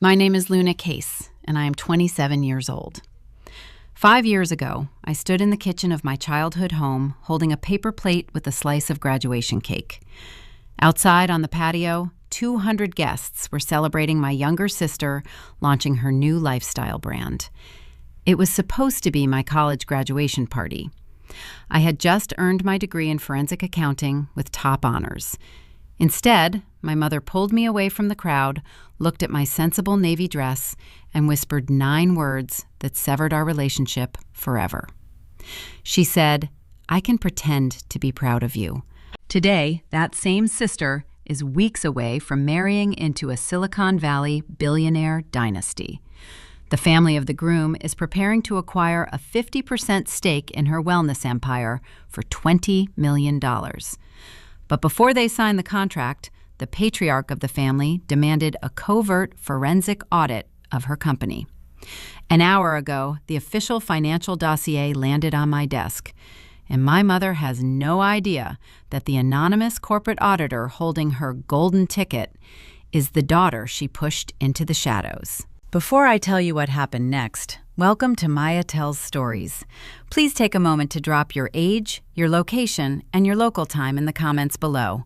My name is Luna Kayce, and I am 27 years old. 5 years ago, I stood in the kitchen of my childhood home holding a paper plate with a slice of graduation cake. Outside on the patio, 200 guests were celebrating my younger sister launching her new lifestyle brand. It was supposed to be my college graduation party. I had just earned my degree in forensic accounting with top honors. Instead, my mother pulled me away from the crowd, looked at my sensible navy dress, and whispered 9 words that severed our relationship forever. She said, "I can pretend to be proud of you." Today, that same sister is weeks away from marrying into a Silicon Valley billionaire dynasty. The family of the groom is preparing to acquire a 50% stake in her wellness empire for $20 million. But before they signed the contract, the patriarch of the family demanded a covert forensic audit of her company. An hour ago, the official financial dossier landed on my desk, and my mother has no idea that the anonymous corporate auditor holding her golden ticket is the daughter she pushed into the shadows. Before I tell you what happened next, welcome to Maya Tells Stories. Please take a moment to drop your age, your location, and your local time in the comments below.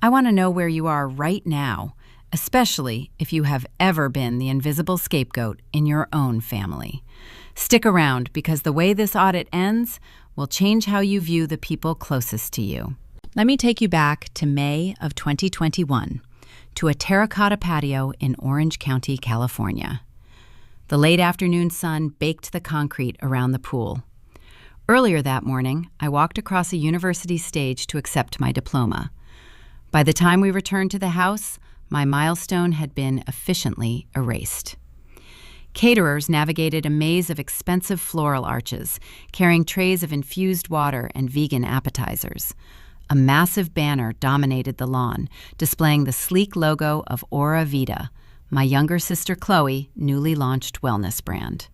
I want to know where you are right now, especially if you have ever been the invisible scapegoat in your own family. Stick around because the way this audit ends will change how you view the people closest to you. Let me take you back to May of 2021, to a terracotta patio in Orange County, California. The late afternoon sun baked the concrete around the pool. Earlier that morning, I walked across a university stage to accept my diploma. By the time we returned to the house, my milestone had been efficiently erased. Caterers navigated a maze of expensive floral arches, carrying trays of infused water and vegan appetizers. A massive banner dominated the lawn, displaying the sleek logo of Vida, my younger sister Chloe's newly launched wellness brand.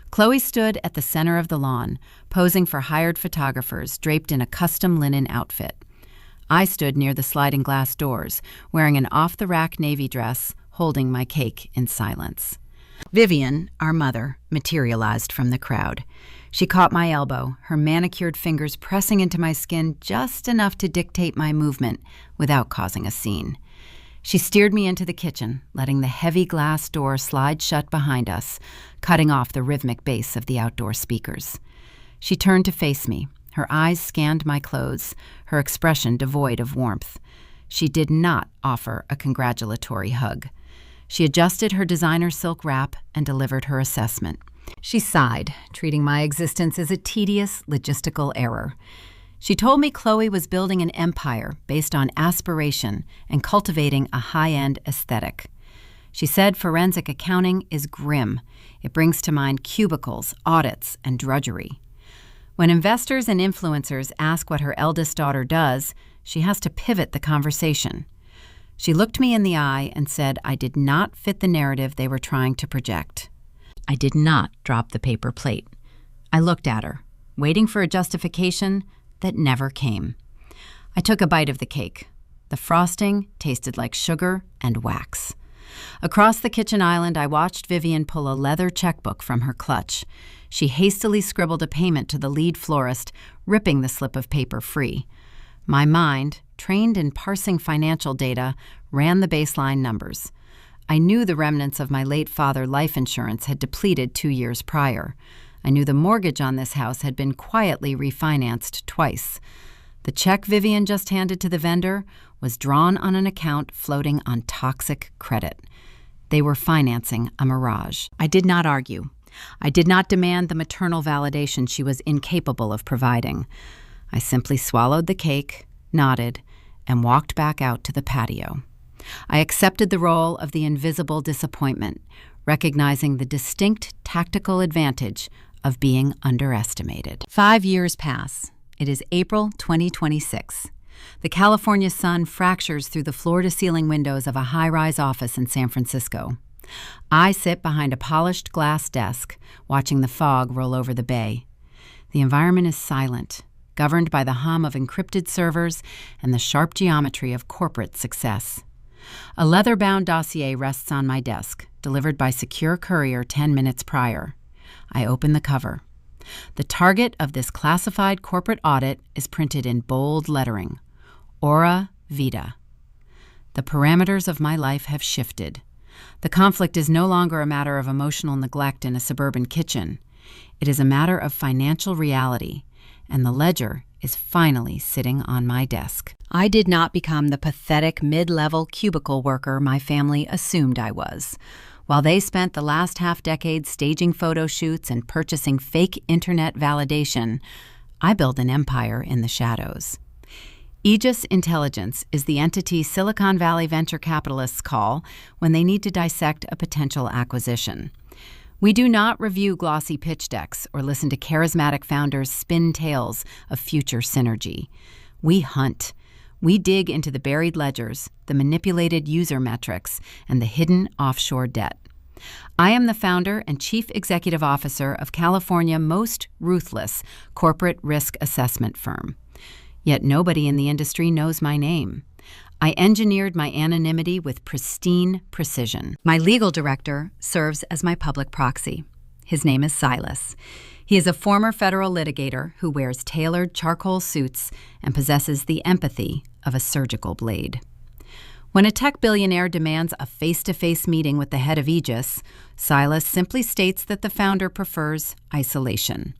Chloe stood at the center of the lawn, posing for hired photographers draped in a custom linen outfit. I stood near the sliding glass doors, wearing an off-the-rack navy dress, holding my cake in silence. Vivian, our mother, materialized from the crowd. She caught my elbow, her manicured fingers pressing into my skin just enough to dictate my movement without causing a scene. She steered me into the kitchen, letting the heavy glass door slide shut behind us, cutting off the rhythmic bass of the outdoor speakers. She turned to face me. Her eyes scanned my clothes, her expression devoid of warmth. She did not offer a congratulatory hug. She adjusted her designer silk wrap and delivered her assessment. She sighed, treating my existence as a tedious logistical error. She told me Chloe was building an empire based on aspiration and cultivating a high-end aesthetic. She said forensic accounting is grim. It brings to mind cubicles, audits, and drudgery. When investors and influencers ask what her eldest daughter does, she has to pivot the conversation. She looked me in the eye and said I did not fit the narrative they were trying to project. I did not drop the paper plate. I looked at her, waiting for a justification that never came. I took a bite of the cake. The frosting tasted like sugar and wax. Across the kitchen island, I watched Vivian pull a leather checkbook from her clutch. She hastily scribbled a payment to the lead florist, ripping the slip of paper free. My mind, trained in parsing financial data, ran the baseline numbers. I knew the remnants of my late father's life insurance had depleted 2 years prior. I knew the mortgage on this house had been quietly refinanced twice. The check Vivian just handed to the vendor was drawn on an account floating on toxic credit. They were financing a mirage. I did not argue. I did not demand the maternal validation she was incapable of providing. I simply swallowed the cake, nodded, and walked back out to the patio. I accepted the role of the invisible disappointment, recognizing the distinct tactical advantage of being underestimated. 5 years pass. It is April 2026. The California sun fractures through the floor-to-ceiling windows of a high-rise office in San Francisco. I sit behind a polished glass desk, watching the fog roll over the bay. The environment is silent, governed by the hum of encrypted servers and the sharp geometry of corporate success. A leather-bound dossier rests on my desk, delivered by secure courier 10 minutes prior. I open the cover. The target of this classified corporate audit is printed in bold lettering: Aura Vida. The parameters of my life have shifted. The conflict is no longer a matter of emotional neglect in a suburban kitchen. It is a matter of financial reality, and the ledger is finally sitting on my desk. I did not become the pathetic mid-level cubicle worker my family assumed I was. While they spent the last half-decade staging photo shoots and purchasing fake internet validation, I built an empire in the shadows. Aegis Intelligence is the entity Silicon Valley venture capitalists call when they need to dissect a potential acquisition. We do not review glossy pitch decks or listen to charismatic founders spin tales of future synergy. We hunt. We dig into the buried ledgers, the manipulated user metrics, and the hidden offshore debt. I am the founder and chief executive officer of California's most ruthless corporate risk assessment firm. Yet nobody in the industry knows my name. I engineered my anonymity with pristine precision. My legal director serves as my public proxy. His name is Silas. He is a former federal litigator who wears tailored charcoal suits and possesses the empathy of a surgical blade. When a tech billionaire demands a face-to-face meeting with the head of Aegis, Silas simply states that the founder prefers isolation.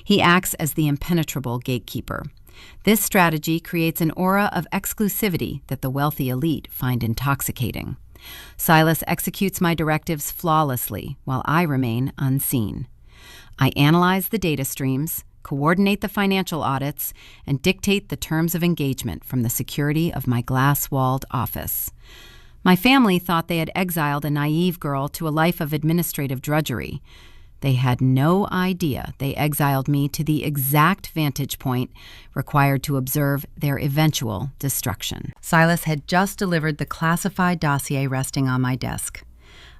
He acts as the impenetrable gatekeeper. This strategy creates an aura of exclusivity that the wealthy elite find intoxicating. Silas executes my directives flawlessly while I remain unseen. I analyze the data streams, coordinate the financial audits, and dictate the terms of engagement from the security of my glass-walled office. My family thought they had exiled a naive girl to a life of administrative drudgery. They had no idea they exiled me to the exact vantage point required to observe their eventual destruction. Silas had just delivered the classified dossier resting on my desk.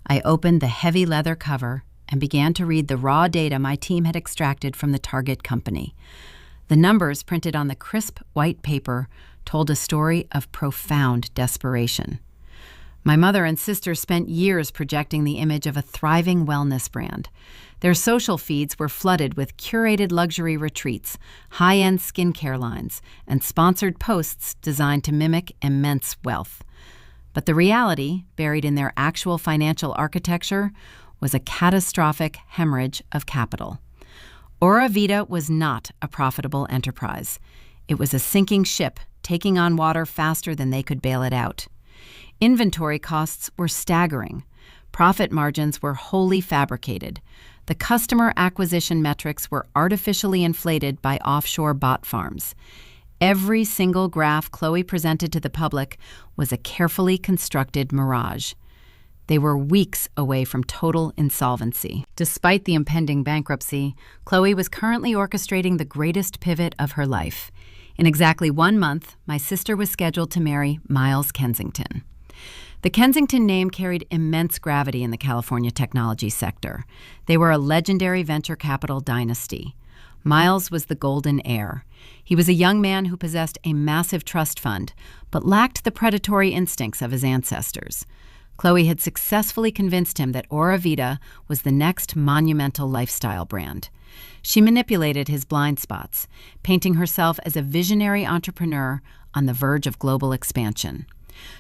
I opened the heavy leather cover and began to read the raw data my team had extracted from the target company. The numbers printed on the crisp white paper told a story of profound desperation. My mother and sister spent years projecting the image of a thriving wellness brand. Their social feeds were flooded with curated luxury retreats, high-end skincare lines, and sponsored posts designed to mimic immense wealth. But the reality, buried in their actual financial architecture, was a catastrophic hemorrhage of capital. Aura Vida was not a profitable enterprise. It was a sinking ship taking on water faster than they could bail it out. Inventory costs were staggering. Profit margins were wholly fabricated. The customer acquisition metrics were artificially inflated by offshore bot farms. Every single graph Chloe presented to the public was a carefully constructed mirage. They were weeks away from total insolvency. Despite the impending bankruptcy, Chloe was currently orchestrating the greatest pivot of her life. In exactly 1 month, my sister was scheduled to marry Miles Kensington. The Kensington name carried immense gravity in the California technology sector. They were a legendary venture capital dynasty. Miles was the golden heir. He was a young man who possessed a massive trust fund, but lacked the predatory instincts of his ancestors. Chloe had successfully convinced him that Aura Vida was the next monumental lifestyle brand. She manipulated his blind spots, painting herself as a visionary entrepreneur on the verge of global expansion.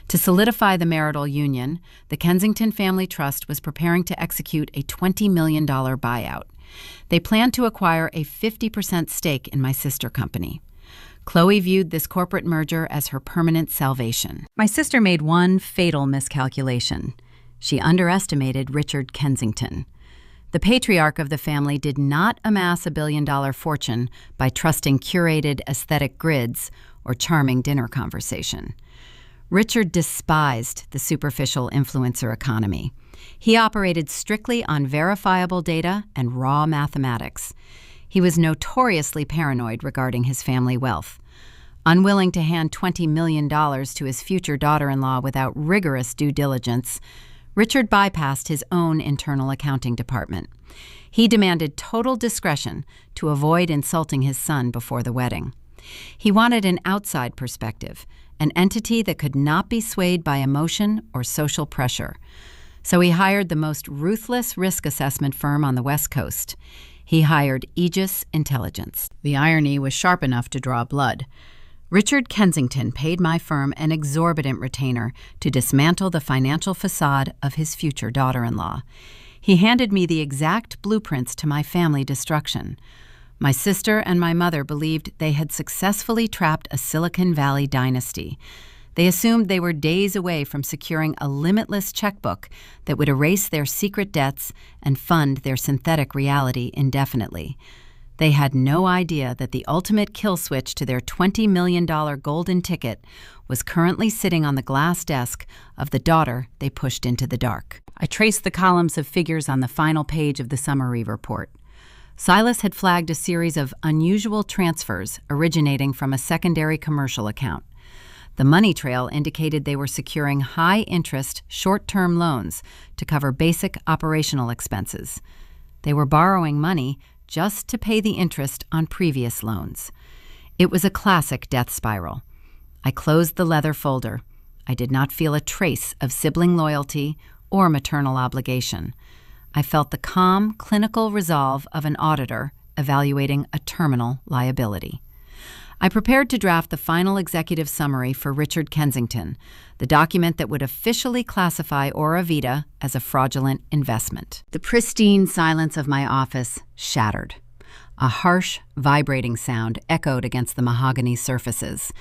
To solidify the marital union, the Kensington Family Trust was preparing to execute a $20 million buyout. They planned to acquire a 50% stake in my sister company. Chloe viewed this corporate merger as her permanent salvation. My sister made one fatal miscalculation. She underestimated Richard Kensington. The patriarch of the family did not amass a billion-dollar fortune by trusting curated aesthetic grids or charming dinner conversation. Richard despised the superficial influencer economy. He operated strictly on verifiable data and raw mathematics. He was notoriously paranoid regarding his family wealth. Unwilling to hand $20 million to his future daughter-in-law without rigorous due diligence, Richard bypassed his own internal accounting department. He demanded total discretion to avoid insulting his son before the wedding. He wanted an outside perspective, an entity that could not be swayed by emotion or social pressure. So he hired the most ruthless risk assessment firm on the West Coast. He hired Aegis Intelligence. The irony was sharp enough to draw blood. Richard Kensington paid my firm an exorbitant retainer to dismantle the financial facade of his future daughter-in-law. He handed me the exact blueprints to my family destruction. My sister and my mother believed they had successfully trapped a Silicon Valley dynasty. They assumed they were days away from securing a limitless checkbook that would erase their secret debts and fund their synthetic reality indefinitely. They had no idea that the ultimate kill switch to their $20 million golden ticket was currently sitting on the glass desk of the daughter they pushed into the dark. I traced the columns of figures on the final page of the summary report. Silas had flagged a series of unusual transfers originating from a secondary commercial account. The money trail indicated they were securing high-interest, short-term loans to cover basic operational expenses. They were borrowing money just to pay the interest on previous loans. It was a classic death spiral. I closed the leather folder. I did not feel a trace of sibling loyalty or maternal obligation. I felt the calm, clinical resolve of an auditor evaluating a terminal liability. I prepared to draft the final executive summary for Richard Kensington, the document that would officially classify Vida as a fraudulent investment. The pristine silence of my office shattered. A harsh, vibrating sound echoed against the mahogany surfaces.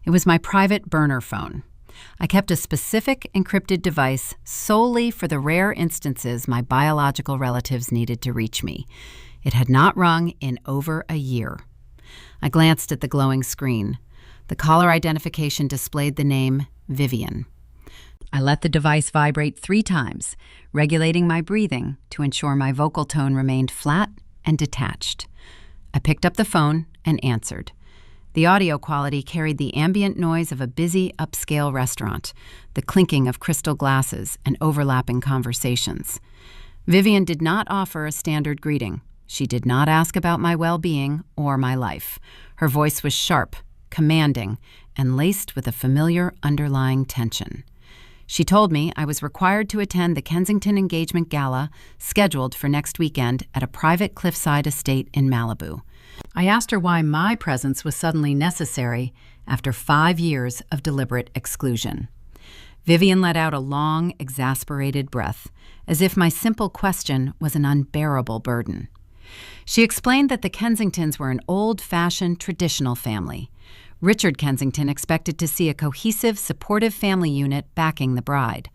It was my private burner phone. I kept a specific encrypted device solely for the rare instances my biological relatives needed to reach me. It had not rung in over a year. I glanced at the glowing screen. The caller identification displayed the name Vivian. I let the device vibrate 3 times, regulating my breathing to ensure my vocal tone remained flat and detached. I picked up the phone and answered. The audio quality carried the ambient noise of a busy upscale restaurant, the clinking of crystal glasses and overlapping conversations. Vivian did not offer a standard greeting. She did not ask about my well-being or my life. Her voice was sharp, commanding, and laced with a familiar underlying tension. She told me I was required to attend the Kensington engagement gala scheduled for next weekend at a private cliffside estate in Malibu. I asked her why my presence was suddenly necessary after 5 years of deliberate exclusion. Vivian let out a long, exasperated breath, as if my simple question was an unbearable burden. She explained that the Kensingtons were an old-fashioned, traditional family. Richard Kensington expected to see a cohesive, supportive family unit backing the bride.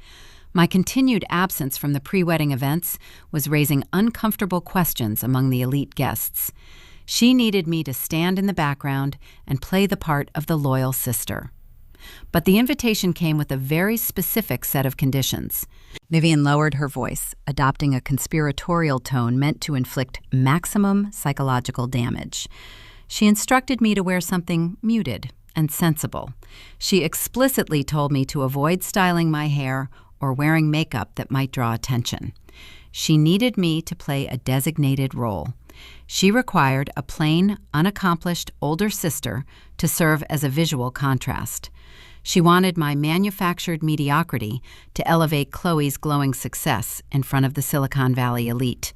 My continued absence from the pre-wedding events was raising uncomfortable questions among the elite guests. She needed me to stand in the background and play the part of the loyal sister. But the invitation came with a very specific set of conditions. Vivian lowered her voice, adopting a conspiratorial tone meant to inflict maximum psychological damage. She instructed me to wear something muted and sensible. She explicitly told me to avoid styling my hair or wearing makeup that might draw attention. She needed me to play a designated role. She required a plain, unaccomplished older sister to serve as a visual contrast. She wanted my manufactured mediocrity to elevate Chloe's glowing success in front of the Silicon Valley elite.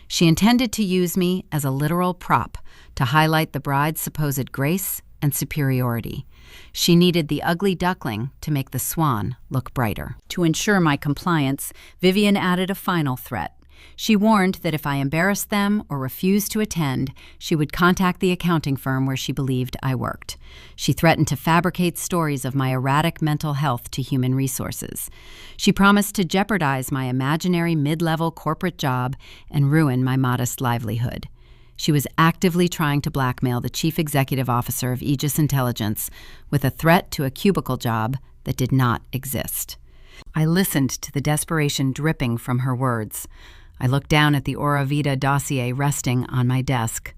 She intended to use me as a literal prop to highlight the bride's supposed grace and superiority. She needed the ugly duckling to make the swan look brighter. To ensure my compliance, Vivian added a final threat. She warned that if I embarrassed them or refused to attend, she would contact the accounting firm where she believed I worked. She threatened to fabricate stories of my erratic mental health to human resources. She promised to jeopardize my imaginary mid-level corporate job and ruin my modest livelihood. She was actively trying to blackmail the chief executive officer of Aegis Intelligence with a threat to a cubicle job that did not exist. I listened to the desperation dripping from her words. I looked down at the Vida dossier resting on my desk.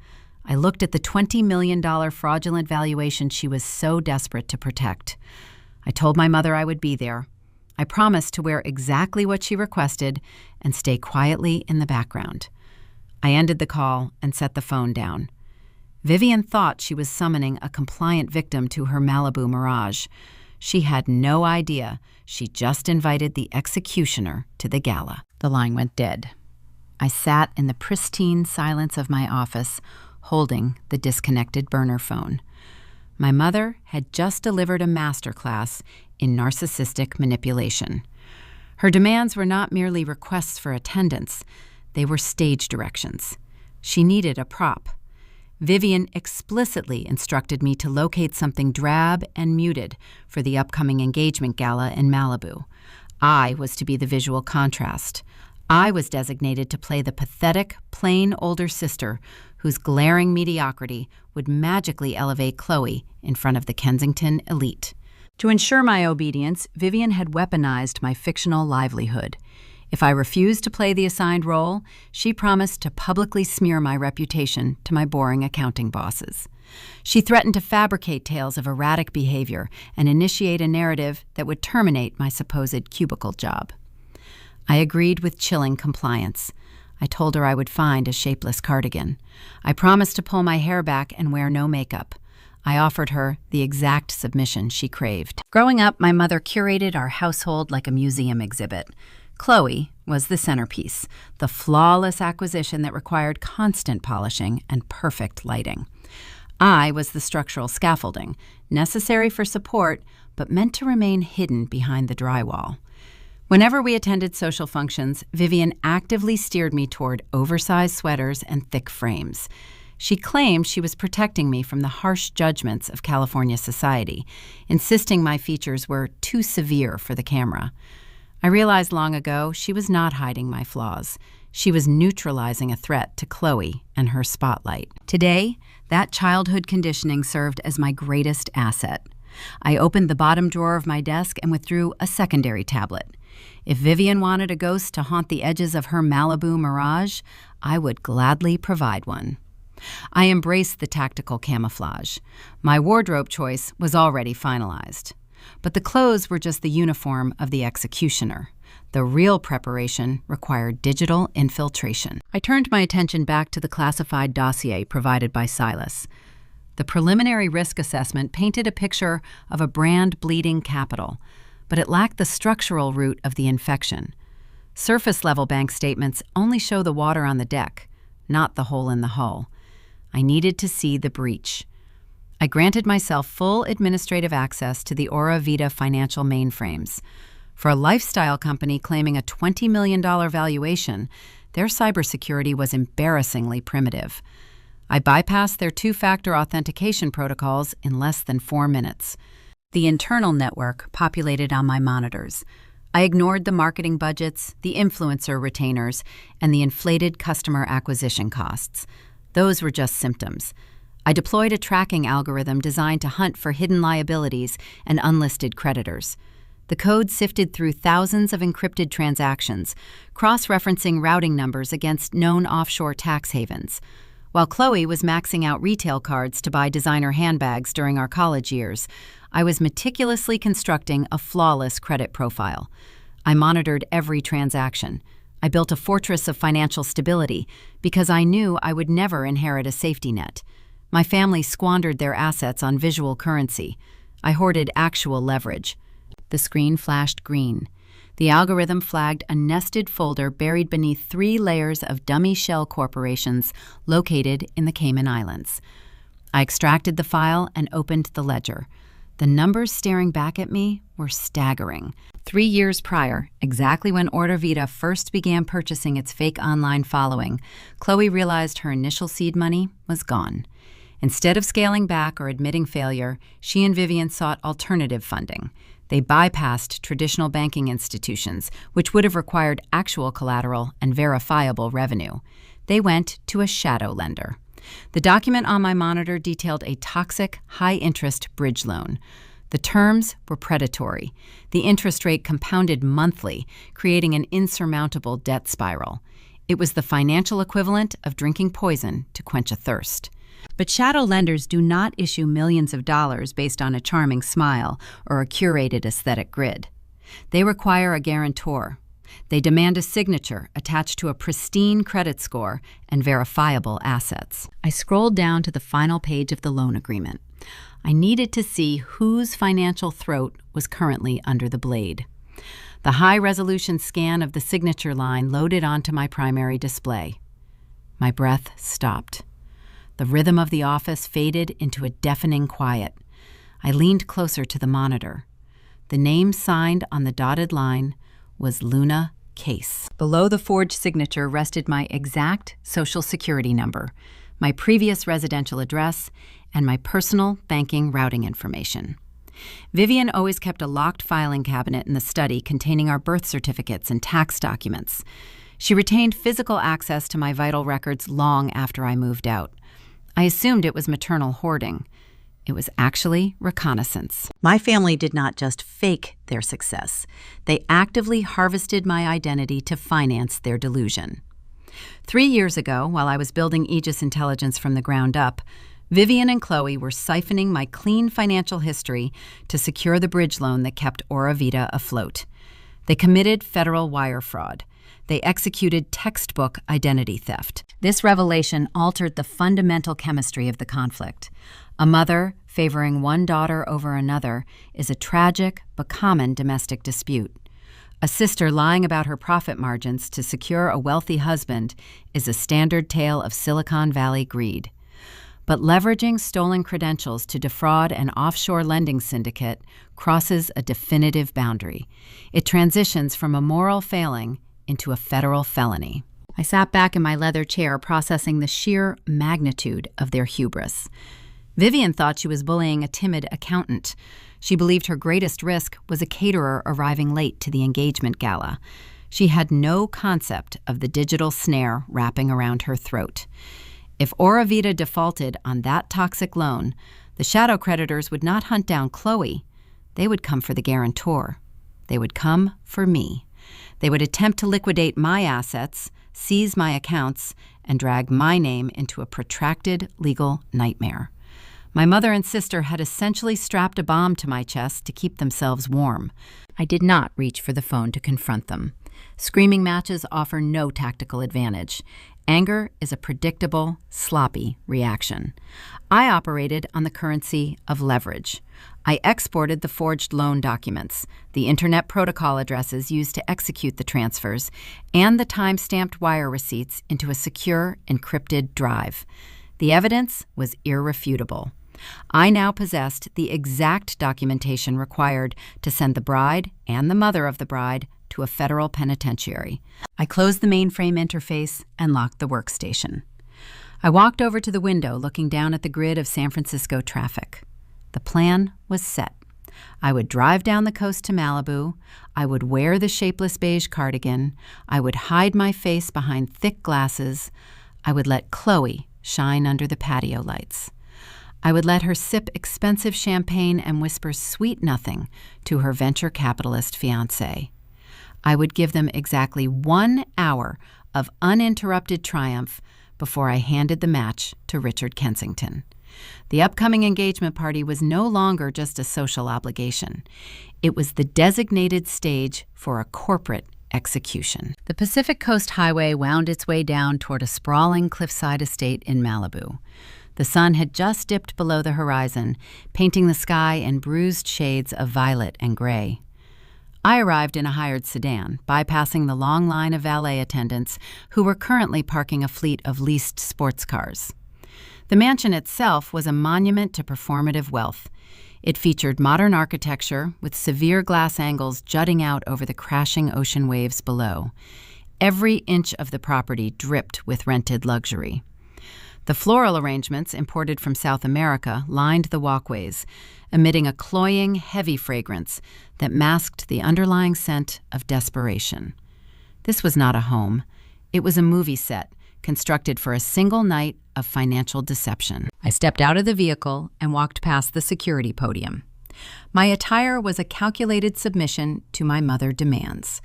I looked at the $20 million fraudulent valuation she was so desperate to protect. I told my mother I would be there. I promised to wear exactly what she requested and stay quietly in the background. I ended the call and set the phone down. Vivian thought she was summoning a compliant victim to her Malibu mirage. She had no idea. She just invited the executioner to the gala. The line went dead. I sat in the pristine silence of my office, holding the disconnected burner phone. My mother had just delivered a masterclass in narcissistic manipulation. Her demands were not merely requests for attendance. They were stage directions. She needed a prop. Vivian explicitly instructed me to locate something drab and muted for the upcoming engagement gala in Malibu. I was to be the visual contrast. I was designated to play the pathetic, plain older sister whose glaring mediocrity would magically elevate Chloe in front of the Kensington elite. To ensure my obedience, Vivian had weaponized my fictional livelihood. If I refused to play the assigned role, she promised to publicly smear my reputation to my boring accounting bosses. She threatened to fabricate tales of erratic behavior and initiate a narrative that would terminate my supposed cubicle job. I agreed with chilling compliance. I told her I would find a shapeless cardigan. I promised to pull my hair back and wear no makeup. I offered her the exact submission she craved. Growing up, my mother curated our household like a museum exhibit. Chloe was the centerpiece, the flawless acquisition that required constant polishing and perfect lighting. I was the structural scaffolding, necessary for support, but meant to remain hidden behind the drywall. Whenever we attended social functions, Vivian actively steered me toward oversized sweaters and thick frames. She claimed she was protecting me from the harsh judgments of California society, insisting my features were too severe for the camera. I realized long ago she was not hiding my flaws. She was neutralizing a threat to Chloe and her spotlight. Today, that childhood conditioning served as my greatest asset. I opened the bottom drawer of my desk and withdrew a secondary tablet. If Vivian wanted a ghost to haunt the edges of her Malibu mirage, I would gladly provide one. I embraced the tactical camouflage. My wardrobe choice was already finalized. But the clothes were just the uniform of the executioner. The real preparation required digital infiltration. I turned my attention back to the classified dossier provided by Silas. The preliminary risk assessment painted a picture of a brand-bleeding capital, but it lacked the structural root of the infection. Surface-level bank statements only show the water on the deck, not the hole in the hull. I needed to see the breach. I granted myself full administrative access to the Vida financial mainframes. For a lifestyle company claiming a $20 million valuation, their cybersecurity was embarrassingly primitive. I bypassed their two-factor authentication protocols in less than 4 minutes. The internal network populated on my monitors. I ignored the marketing budgets, the influencer retainers, and the inflated customer acquisition costs. Those were just symptoms. I deployed a tracking algorithm designed to hunt for hidden liabilities and unlisted creditors. The code sifted through thousands of encrypted transactions, cross-referencing routing numbers against known offshore tax havens. While Chloe was maxing out retail cards to buy designer handbags during our college years, I was meticulously constructing a flawless credit profile. I monitored every transaction. I built a fortress of financial stability because I knew I would never inherit a safety net. My family squandered their assets on visual currency. I hoarded actual leverage. The screen flashed green. The algorithm flagged a nested folder buried beneath 3 layers of dummy shell corporations located in the Cayman Islands. I extracted the file and opened the ledger. The numbers staring back at me were staggering. 3 years prior, exactly when Vida first began purchasing its fake online following, Chloe realized her initial seed money was gone. Instead of scaling back or admitting failure, she and Vivian sought alternative funding. They bypassed traditional banking institutions, which would have required actual collateral and verifiable revenue. They went to a shadow lender. The document on my monitor detailed a toxic, high-interest bridge loan. The terms were predatory. The interest rate compounded monthly, creating an insurmountable debt spiral. It was the financial equivalent of drinking poison to quench a thirst. But shadow lenders do not issue millions of dollars based on a charming smile or a curated aesthetic grid. They require a guarantor. They demand a signature attached to a pristine credit score and verifiable assets. I scrolled down to the final page of the loan agreement. I needed to see whose financial throat was currently under the blade. The high-resolution scan of the signature line loaded onto my primary display. My breath stopped. The rhythm of the office faded into a deafening quiet. I leaned closer to the monitor. The name signed on the dotted line was Luna Kayce. Below the forged signature rested my exact Social Security number, my previous residential address, and my personal banking routing information. Vivian always kept a locked filing cabinet in the study containing our birth certificates and tax documents. She retained physical access to my vital records long after I moved out. I assumed it was maternal hoarding. It was actually reconnaissance. My family did not just fake their success. They actively harvested my identity to finance their delusion. 3 years ago, while I was building Aegis intelligence from the ground up, Vivian and Chloe were siphoning my clean financial history to secure the bridge loan that kept Vida afloat. They committed federal wire fraud. They executed textbook identity theft. This revelation altered the fundamental chemistry of the conflict. A mother favoring one daughter over another is a tragic but common domestic dispute. A sister lying about her profit margins to secure a wealthy husband is a standard tale of Silicon Valley greed. But leveraging stolen credentials to defraud an offshore lending syndicate crosses a definitive boundary. It transitions from a moral failing into a federal felony. I sat back in my leather chair processing the sheer magnitude of their hubris. Vivian thought she was bullying a timid accountant. She believed her greatest risk was a caterer arriving late to the engagement gala. She had no concept of the digital snare wrapping around her throat. If Vida defaulted on that toxic loan, the shadow creditors would not hunt down Chloe. They would come for the guarantor. They would come for me. They would attempt to liquidate my assets, seize my accounts, and drag my name into a protracted legal nightmare. My mother and sister had essentially strapped a bomb to my chest to keep themselves warm. I did not reach for the phone to confront them. Screaming matches offer no tactical advantage. Anger is a predictable, sloppy reaction. I operated on the currency of leverage. I exported the forged loan documents, the internet protocol addresses used to execute the transfers, and the time-stamped wire receipts into a secure, encrypted drive. The evidence was irrefutable. I now possessed the exact documentation required to send the bride and the mother of the bride to a federal penitentiary. I closed the mainframe interface and locked the workstation. I walked over to the window, looking down at the grid of San Francisco traffic. The plan was set. I would drive down the coast to Malibu. I would wear the shapeless beige cardigan. I would hide my face behind thick glasses. I would let Chloe shine under the patio lights. I would let her sip expensive champagne and whisper sweet nothing to her venture capitalist fiancé. I would give them exactly 1 hour of uninterrupted triumph before I handed the match to Richard Kensington. The upcoming engagement party was no longer just a social obligation. It was the designated stage for a corporate execution. The Pacific Coast Highway wound its way down toward a sprawling cliffside estate in Malibu. The sun had just dipped below the horizon, painting the sky in bruised shades of violet and gray. I arrived in a hired sedan, bypassing the long line of valet attendants who were currently parking a fleet of leased sports cars. The mansion itself was a monument to performative wealth. It featured modern architecture with severe glass angles jutting out over the crashing ocean waves below. Every inch of the property dripped with rented luxury. The floral arrangements imported from South America lined the walkways, emitting a cloying, heavy fragrance that masked the underlying scent of desperation. This was not a home. It was a movie set, constructed for a single night of financial deception. I stepped out of the vehicle and walked past the security podium. My attire was a calculated submission to my mother demands.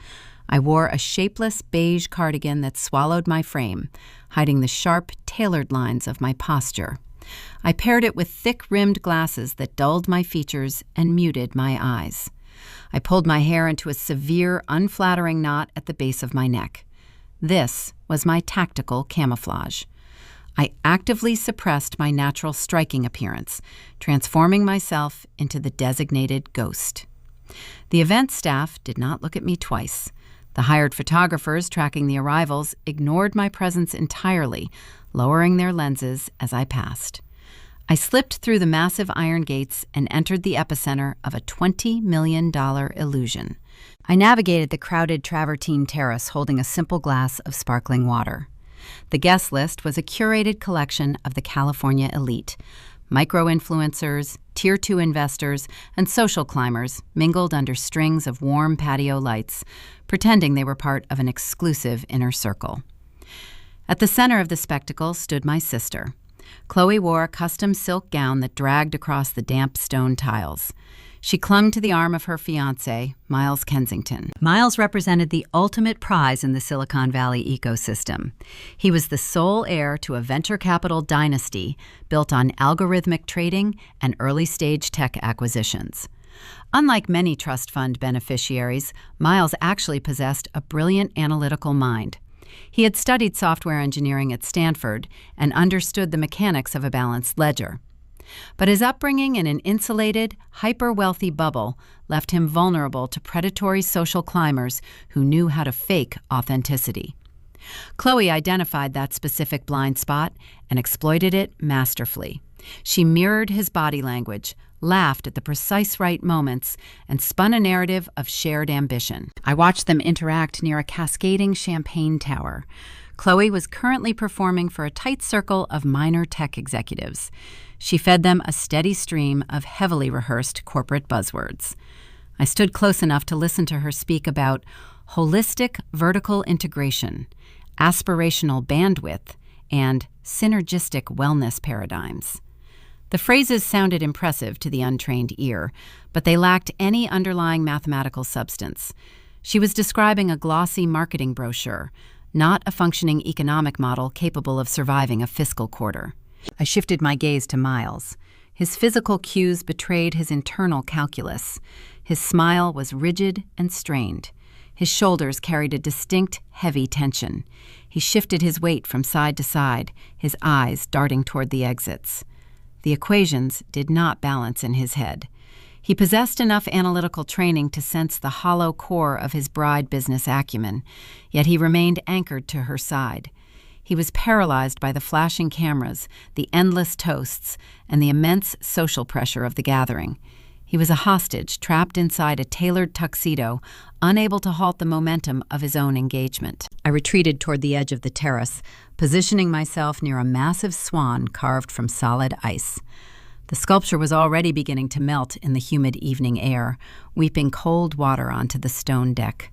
I wore a shapeless beige cardigan that swallowed my frame, hiding the sharp, tailored lines of my posture. I paired it with thick-rimmed glasses that dulled my features and muted my eyes. I pulled my hair into a severe, unflattering knot at the base of my neck. This was my tactical camouflage. I actively suppressed my natural striking appearance, transforming myself into the designated ghost. The event staff did not look at me twice. The hired photographers tracking the arrivals ignored my presence entirely, lowering their lenses as I passed. I slipped through the massive iron gates and entered the epicenter of a $20 million illusion. I navigated the crowded travertine terrace holding a simple glass of sparkling water. The guest list was a curated collection of the California elite. Micro-influencers, Tier 2 investors, and social climbers mingled under strings of warm patio lights, pretending they were part of an exclusive inner circle. At the center of the spectacle stood my sister. Chloe wore a custom silk gown that dragged across the damp stone tiles. She clung to the arm of her fiancé, Miles Kensington. Miles represented the ultimate prize in the Silicon Valley ecosystem. He was the sole heir to a venture capital dynasty built on algorithmic trading and early-stage tech acquisitions. Unlike many trust fund beneficiaries, Miles actually possessed a brilliant analytical mind. He had studied software engineering at Stanford and understood the mechanics of a balanced ledger. But his upbringing in an insulated, hyper-wealthy bubble left him vulnerable to predatory social climbers who knew how to fake authenticity. Chloe identified that specific blind spot and exploited it masterfully. She mirrored his body language, laughed at the precise right moments, and spun a narrative of shared ambition. I watched them interact near a cascading champagne tower. Chloe was currently performing for a tight circle of minor tech executives. She fed them a steady stream of heavily rehearsed corporate buzzwords. I stood close enough to listen to her speak about holistic vertical integration, aspirational bandwidth, and synergistic wellness paradigms. The phrases sounded impressive to the untrained ear, but they lacked any underlying mathematical substance. She was describing a glossy marketing brochure, not a functioning economic model capable of surviving a fiscal quarter. I shifted my gaze to Miles. His physical cues betrayed his internal calculus. His smile was rigid and strained. His shoulders carried a distinct, heavy tension. He shifted his weight from side to side, his eyes darting toward the exits. The equations did not balance in his head. He possessed enough analytical training to sense the hollow core of his bride business acumen, yet he remained anchored to her side. He was paralyzed by the flashing cameras, the endless toasts, and the immense social pressure of the gathering. He was a hostage trapped inside a tailored tuxedo, unable to halt the momentum of his own engagement. I retreated toward the edge of the terrace, positioning myself near a massive swan carved from solid ice. The sculpture was already beginning to melt in the humid evening air, weeping cold water onto the stone deck.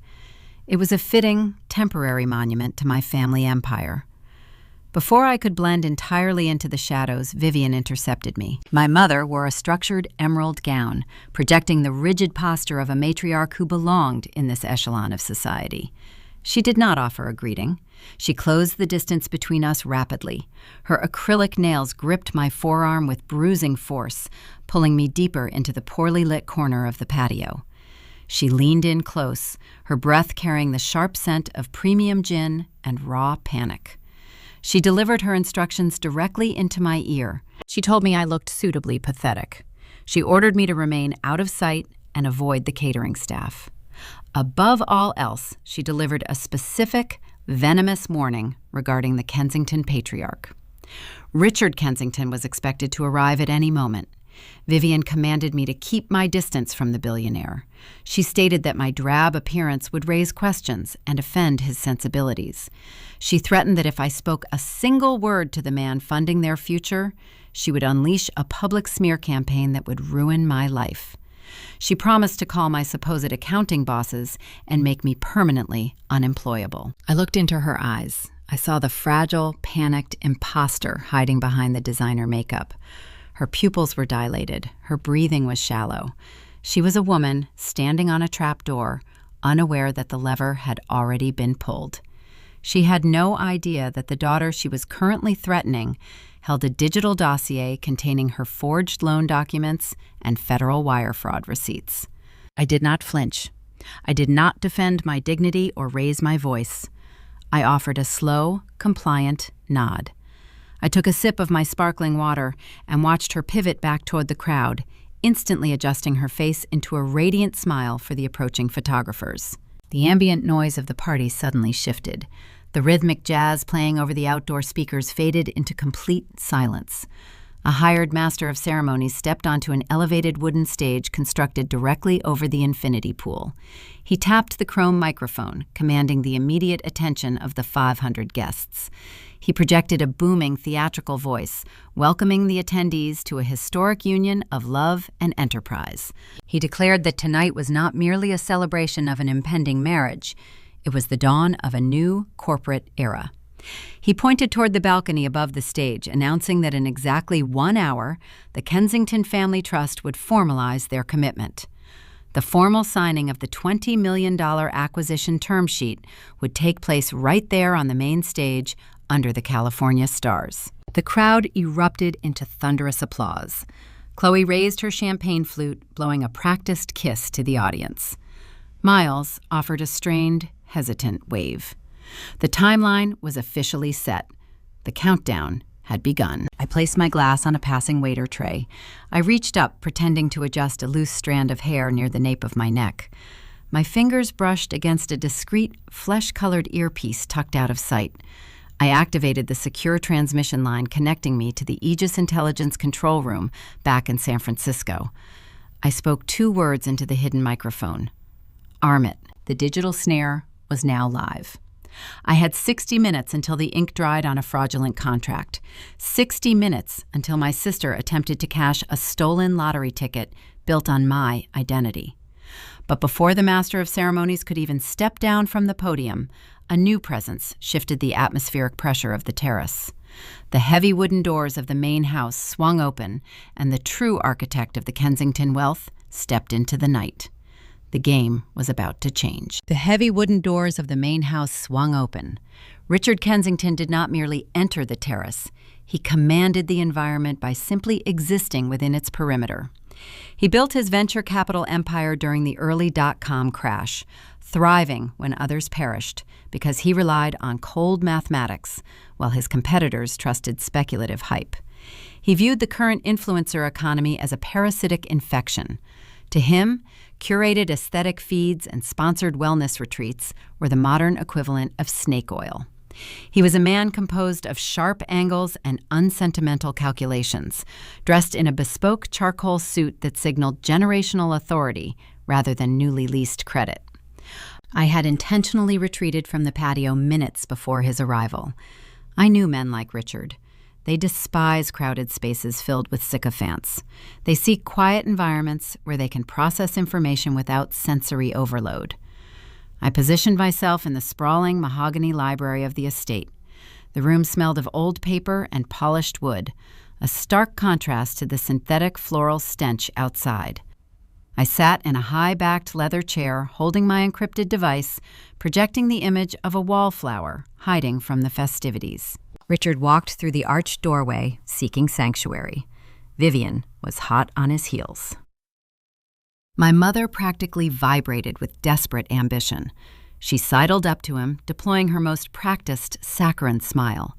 It was a fitting, temporary monument to my family empire. Before I could blend entirely into the shadows, Vivian intercepted me. My mother wore a structured emerald gown, projecting the rigid posture of a matriarch who belonged in this echelon of society. She did not offer a greeting. She closed the distance between us rapidly. Her acrylic nails gripped my forearm with bruising force, pulling me deeper into the poorly lit corner of the patio. She leaned in close, her breath carrying the sharp scent of premium gin and raw panic. She delivered her instructions directly into my ear. She told me I looked suitably pathetic. She ordered me to remain out of sight and avoid the catering staff. Above all else, she delivered a specific, venomous warning regarding the Kensington patriarch. Richard Kensington was expected to arrive at any moment. Vivian commanded me to keep my distance from the billionaire. She stated that my drab appearance would raise questions and offend his sensibilities. She threatened that if I spoke a single word to the man funding their future, she would unleash a public smear campaign that would ruin my life. She promised to call my supposed accounting bosses and make me permanently unemployable. I looked into her eyes. I saw the fragile, panicked imposter hiding behind the designer makeup. Her pupils were dilated. Her breathing was shallow. She was a woman standing on a trap door, unaware that the lever had already been pulled. She had no idea that the daughter she was currently threatening held a digital dossier containing her forged loan documents and federal wire fraud receipts. I did not flinch. I did not defend my dignity or raise my voice. I offered a slow, compliant nod. I took a sip of my sparkling water and watched her pivot back toward the crowd, instantly adjusting her face into a radiant smile for the approaching photographers. The ambient noise of the party suddenly shifted. The rhythmic jazz playing over the outdoor speakers faded into complete silence. A hired master of ceremonies stepped onto an elevated wooden stage constructed directly over the infinity pool. He tapped the chrome microphone, commanding the immediate attention of the 500 guests. He projected a booming theatrical voice, welcoming the attendees to a historic union of love and enterprise. He declared that tonight was not merely a celebration of an impending marriage. It was the dawn of a new corporate era. He pointed toward the balcony above the stage, announcing that in exactly 1 hour, the Kensington Family Trust would formalize their commitment. The formal signing of the $20 million acquisition term sheet would take place right there on the main stage under the California stars. The crowd erupted into thunderous applause. Chloe raised her champagne flute, blowing a practiced kiss to the audience. Miles offered a strained, hesitant wave. The timeline was officially set. The countdown had begun. I placed my glass on a passing waiter tray. I reached up, pretending to adjust a loose strand of hair near the nape of my neck. My fingers brushed against a discreet, flesh-colored earpiece tucked out of sight. I activated the secure transmission line connecting me to the Aegis intelligence control room back in San Francisco. I spoke 2 words into the hidden microphone. Arm it. The digital snare was now live. I had 60 minutes until the ink dried on a fraudulent contract. 60 minutes until my sister attempted to cash a stolen lottery ticket built on my identity. But before the master of ceremonies could even step down from the podium, a new presence shifted the atmospheric pressure of the terrace. The heavy wooden doors of the main house swung open, and the true architect of the Kensington wealth stepped into the night. The game was about to change. The heavy wooden doors of the main house swung open. Richard Kensington did not merely enter the terrace. He commanded the environment by simply existing within its perimeter. He built his venture capital empire during the early .com crash, thriving when others perished because he relied on cold mathematics while his competitors trusted speculative hype. He viewed the current influencer economy as a parasitic infection. To him, curated aesthetic feeds and sponsored wellness retreats were the modern equivalent of snake oil. He was a man composed of sharp angles and unsentimental calculations, dressed in a bespoke charcoal suit that signaled generational authority rather than newly leased credit. I had intentionally retreated from the patio minutes before his arrival. I knew men like Richard. They despise crowded spaces filled with sycophants. They seek quiet environments where they can process information without sensory overload. I positioned myself in the sprawling mahogany library of the estate. The room smelled of old paper and polished wood, a stark contrast to the synthetic floral stench outside. I sat in a high-backed leather chair, holding my encrypted device, projecting the image of a wallflower hiding from the festivities. Richard walked through the arched doorway, seeking sanctuary. Vivian was hot on his heels. My mother practically vibrated with desperate ambition. She sidled up to him, deploying her most practiced saccharine smile.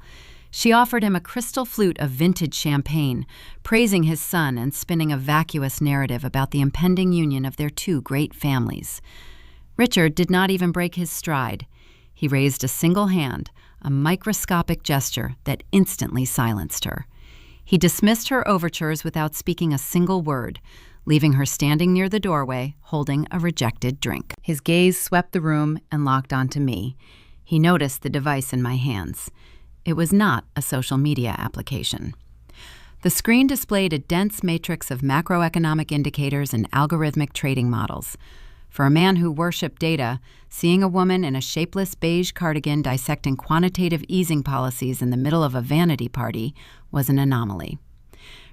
She offered him a crystal flute of vintage champagne, praising his son and spinning a vacuous narrative about the impending union of their 2 great families. Richard did not even break his stride. He raised a single hand, a microscopic gesture that instantly silenced her. He dismissed her overtures without speaking a single word, leaving her standing near the doorway, holding a rejected drink. His gaze swept the room and locked onto me. He noticed the device in my hands. It was not a social media application. The screen displayed a dense matrix of macroeconomic indicators and algorithmic trading models. For a man who worshipped data, seeing a woman in a shapeless beige cardigan dissecting quantitative easing policies in the middle of a vanity party was an anomaly.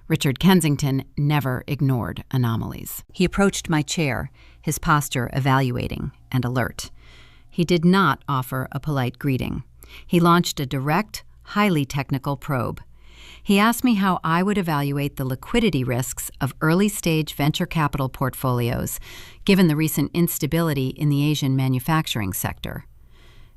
Richard Kensington never ignored anomalies. He approached my chair, his posture evaluating and alert. He did not offer a polite greeting. He launched a direct, highly technical probe. He asked me how I would evaluate the liquidity risks of early-stage venture capital portfolios, given the recent instability in the Asian manufacturing sector.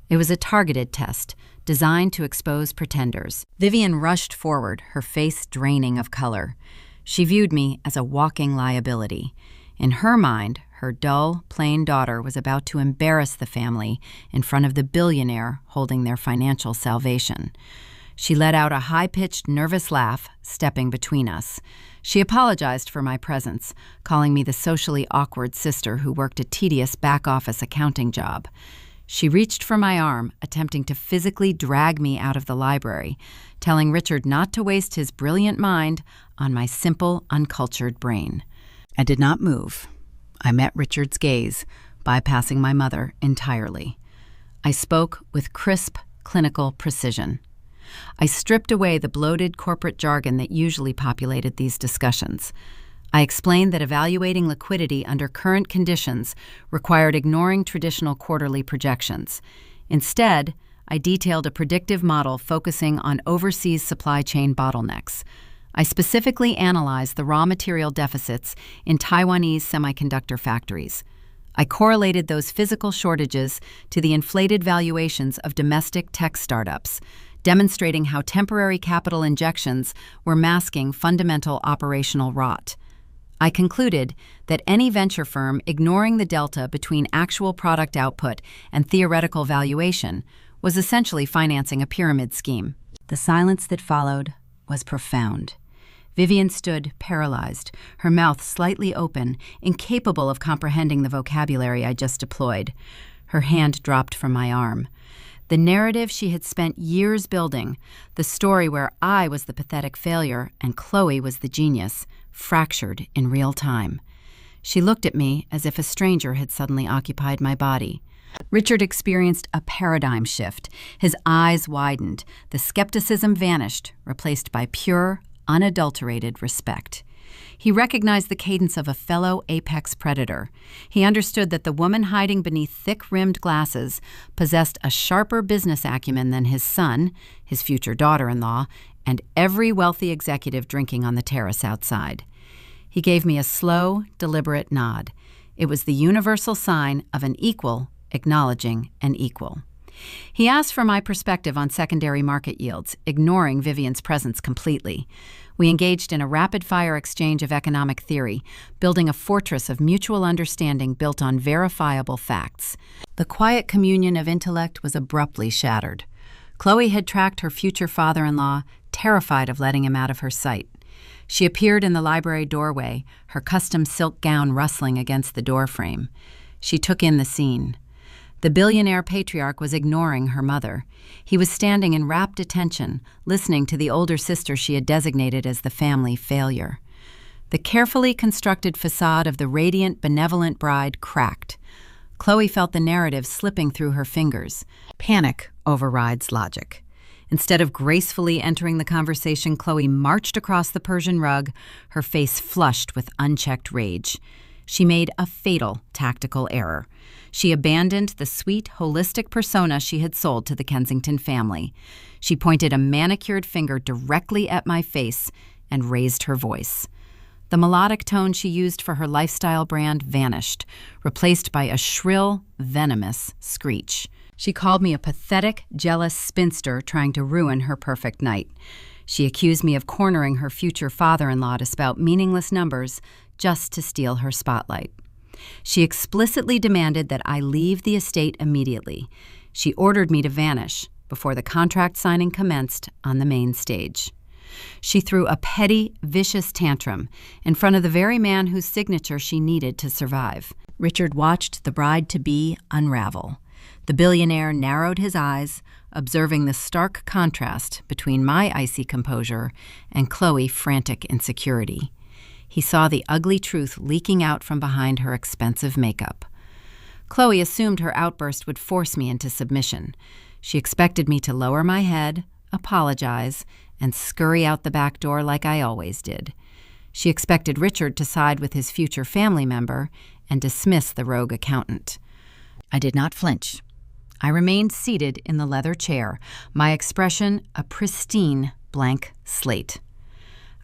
It was a targeted test, designed to expose pretenders. Vivian rushed forward, her face draining of color. She viewed me as a walking liability. In her mind, her dull, plain daughter was about to embarrass the family in front of the billionaire holding their financial salvation. She let out a high-pitched, nervous laugh, stepping between us. She apologized for my presence, calling me the socially awkward sister who worked a tedious back-office accounting job. She reached for my arm, attempting to physically drag me out of the library, telling Richard not to waste his brilliant mind on my simple, uncultured brain. I did not move. I met Richard's gaze, bypassing my mother entirely. I spoke with crisp, clinical precision. I stripped away the bloated corporate jargon that usually populated these discussions. I explained that evaluating liquidity under current conditions required ignoring traditional quarterly projections. Instead, I detailed a predictive model focusing on overseas supply chain bottlenecks. I specifically analyzed the raw material deficits in Taiwanese semiconductor factories. I correlated those physical shortages to the inflated valuations of domestic tech startups, demonstrating how temporary capital injections were masking fundamental operational rot. I concluded that any venture firm ignoring the delta between actual product output and theoretical valuation was essentially financing a pyramid scheme. The silence that followed was profound. Vivian stood paralyzed, her mouth slightly open, incapable of comprehending the vocabulary I just deployed. Her hand dropped from my arm. The narrative she had spent years building, the story where I was the pathetic failure and Chloe was the genius, fractured in real time. She looked at me as if a stranger had suddenly occupied my body. Richard experienced a paradigm shift. His eyes widened. The skepticism vanished, replaced by pure, unadulterated respect. He recognized the cadence of a fellow apex predator. He understood that the woman hiding beneath thick-rimmed glasses possessed a sharper business acumen than his son, his future daughter-in-law, and every wealthy executive drinking on the terrace outside. He gave me a slow, deliberate nod. It was the universal sign of an equal acknowledging an equal. He asked for my perspective on secondary market yields, ignoring Vivian's presence completely. We engaged in a rapid-fire exchange of economic theory, building a fortress of mutual understanding built on verifiable facts. The quiet communion of intellect was abruptly shattered. Chloe had tracked her future father-in-law, terrified of letting him out of her sight. She appeared in the library doorway, her custom silk gown rustling against the doorframe. She took in the scene. The billionaire patriarch was ignoring her mother. He was standing in rapt attention, listening to the older sister she had designated as the family failure. The carefully constructed facade of the radiant, benevolent bride cracked. Chloe felt the narrative slipping through her fingers. Panic overrides logic. Instead of gracefully entering the conversation, Chloe marched across the Persian rug, her face flushed with unchecked rage. She made a fatal tactical error. She abandoned the sweet, holistic persona she had sold to the Kensington family. She pointed a manicured finger directly at my face and raised her voice. The melodic tone she used for her lifestyle brand vanished, replaced by a shrill, venomous screech. She called me a pathetic, jealous spinster trying to ruin her perfect night. She accused me of cornering her future father-in-law to spout meaningless numbers just to steal her spotlight. She explicitly demanded that I leave the estate immediately. She ordered me to vanish before the contract signing commenced on the main stage. She threw a petty, vicious tantrum in front of the very man whose signature she needed to survive. Richard watched the bride-to-be unravel. The billionaire narrowed his eyes, observing the stark contrast between my icy composure and Chloe's frantic insecurity. He saw the ugly truth leaking out from behind her expensive makeup. Chloe assumed her outburst would force me into submission. She expected me to lower my head, apologize, and scurry out the back door like I always did. She expected Richard to side with his future family member and dismiss the rogue accountant. I did not flinch. I remained seated in the leather chair, my expression a pristine blank slate.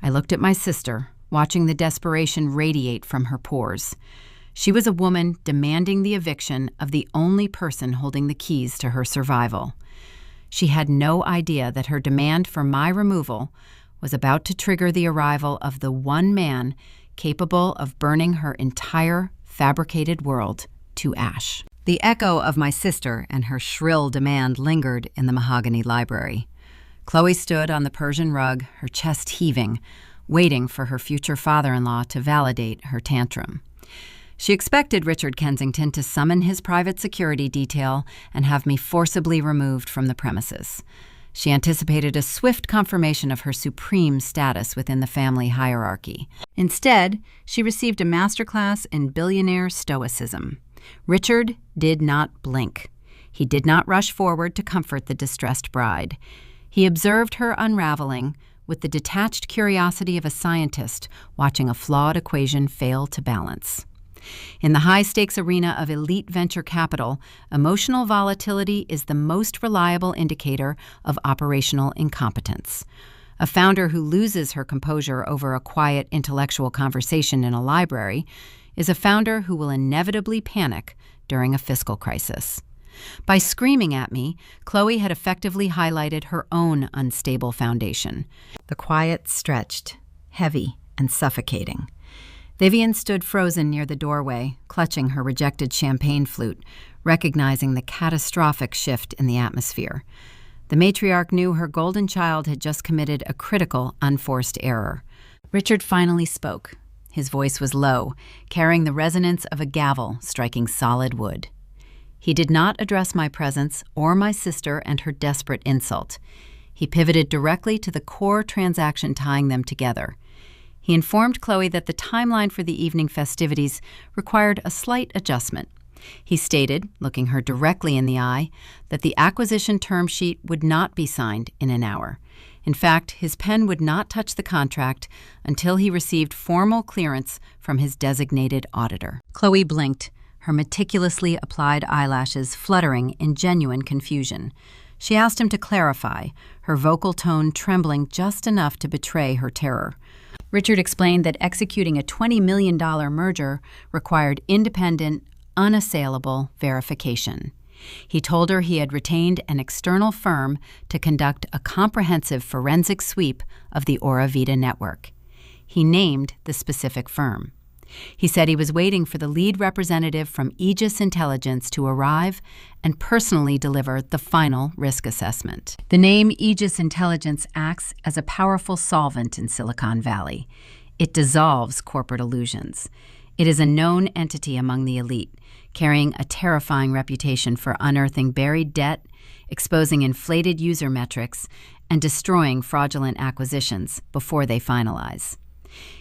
I looked at my sister, watching the desperation radiate from her pores. She was a woman demanding the eviction of the only person holding the keys to her survival. She had no idea that her demand for my removal was about to trigger the arrival of the one man capable of burning her entire fabricated world to ash. The echo of my sister and her shrill demand lingered in the mahogany library. Chloe stood on the Persian rug, her chest heaving, waiting for her future father-in-law to validate her tantrum. She expected Richard Kensington to summon his private security detail and have me forcibly removed from the premises. She anticipated a swift confirmation of her supreme status within the family hierarchy. Instead, she received a masterclass in billionaire stoicism. Richard did not blink. He did not rush forward to comfort the distressed bride. He observed her unraveling with the detached curiosity of a scientist watching a flawed equation fail to balance. In the high-stakes arena of elite venture capital, emotional volatility is the most reliable indicator of operational incompetence. A founder who loses her composure over a quiet intellectual conversation in a library is a founder who will inevitably panic during a fiscal crisis. By screaming at me, Chloe had effectively highlighted her own unstable foundation. The quiet stretched, heavy and suffocating. Vivian stood frozen near the doorway, clutching her rejected champagne flute, recognizing the catastrophic shift in the atmosphere. The matriarch knew her golden child had just committed a critical, unforced error. Richard finally spoke. His voice was low, carrying the resonance of a gavel striking solid wood. He did not address my presence or my sister and her desperate insult. He pivoted directly to the core transaction tying them together. He informed Chloe that the timeline for the evening festivities required a slight adjustment. He stated, looking her directly in the eye, that the acquisition term sheet would not be signed in an hour. In fact, his pen would not touch the contract until he received formal clearance from his designated auditor. Chloe blinked, her meticulously applied eyelashes fluttering in genuine confusion. She asked him to clarify, her vocal tone trembling just enough to betray her terror. Richard explained that executing a $20 million merger required independent, unassailable verification. He told her he had retained an external firm to conduct a comprehensive forensic sweep of the Vida network. He named the specific firm. He said he was waiting for the lead representative from Aegis Intelligence to arrive and personally deliver the final risk assessment. The name Aegis Intelligence acts as a powerful solvent in Silicon Valley. It dissolves corporate illusions. It is a known entity among the elite, carrying a terrifying reputation for unearthing buried debt, exposing inflated user metrics, and destroying fraudulent acquisitions before they finalize.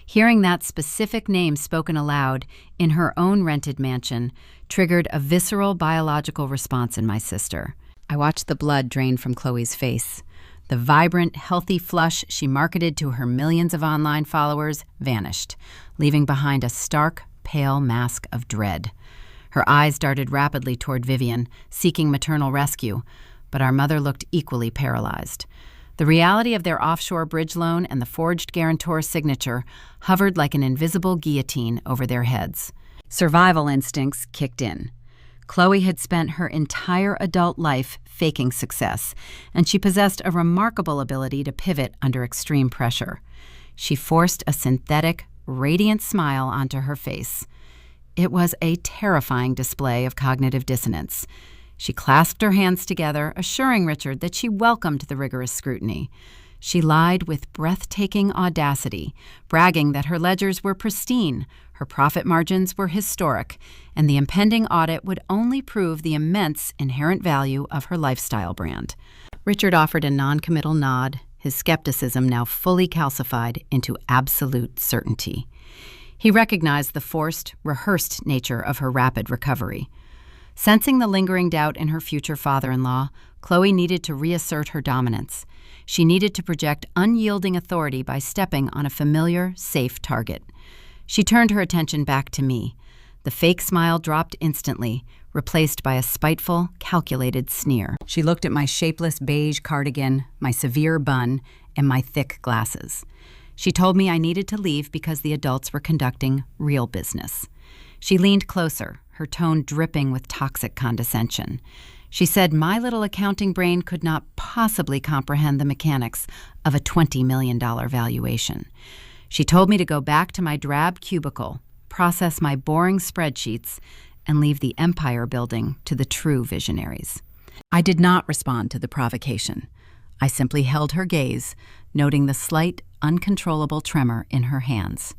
Hearing that specific name spoken aloud in her own rented mansion triggered a visceral biological response in my sister. I watched the blood drain from Chloe's face. The vibrant, healthy flush she marketed to her millions of online followers vanished, leaving behind a stark, pale mask of dread. Her eyes darted rapidly toward Vivian, seeking maternal rescue, but our mother looked equally paralyzed. The reality of their offshore bridge loan and the forged guarantor's signature hovered like an invisible guillotine over their heads. Survival instincts kicked in. Chloe had spent her entire adult life faking success, and she possessed a remarkable ability to pivot under extreme pressure. She forced a synthetic, radiant smile onto her face. It was a terrifying display of cognitive dissonance. She clasped her hands together, assuring Richard that she welcomed the rigorous scrutiny. She lied with breathtaking audacity, bragging that her ledgers were pristine, her profit margins were historic, and the impending audit would only prove the immense inherent value of her lifestyle brand. Richard offered a non-committal nod, his skepticism now fully calcified into absolute certainty. He recognized the forced, rehearsed nature of her rapid recovery. Sensing the lingering doubt in her future father-in-law, Chloe needed to reassert her dominance. She needed to project unyielding authority by stepping on a familiar, safe target. She turned her attention back to me. The fake smile dropped instantly, replaced by a spiteful, calculated sneer. She looked at my shapeless beige cardigan, my severe bun, and my thick glasses. She told me I needed to leave because the adults were conducting real business. She leaned closer, her tone dripping with toxic condescension. She said my little accounting brain could not possibly comprehend the mechanics of a $20 million valuation. She told me to go back to my drab cubicle, process my boring spreadsheets, and leave the empire building to the true visionaries. I did not respond to the provocation. I simply held her gaze, noting the slight, uncontrollable tremor in her hands.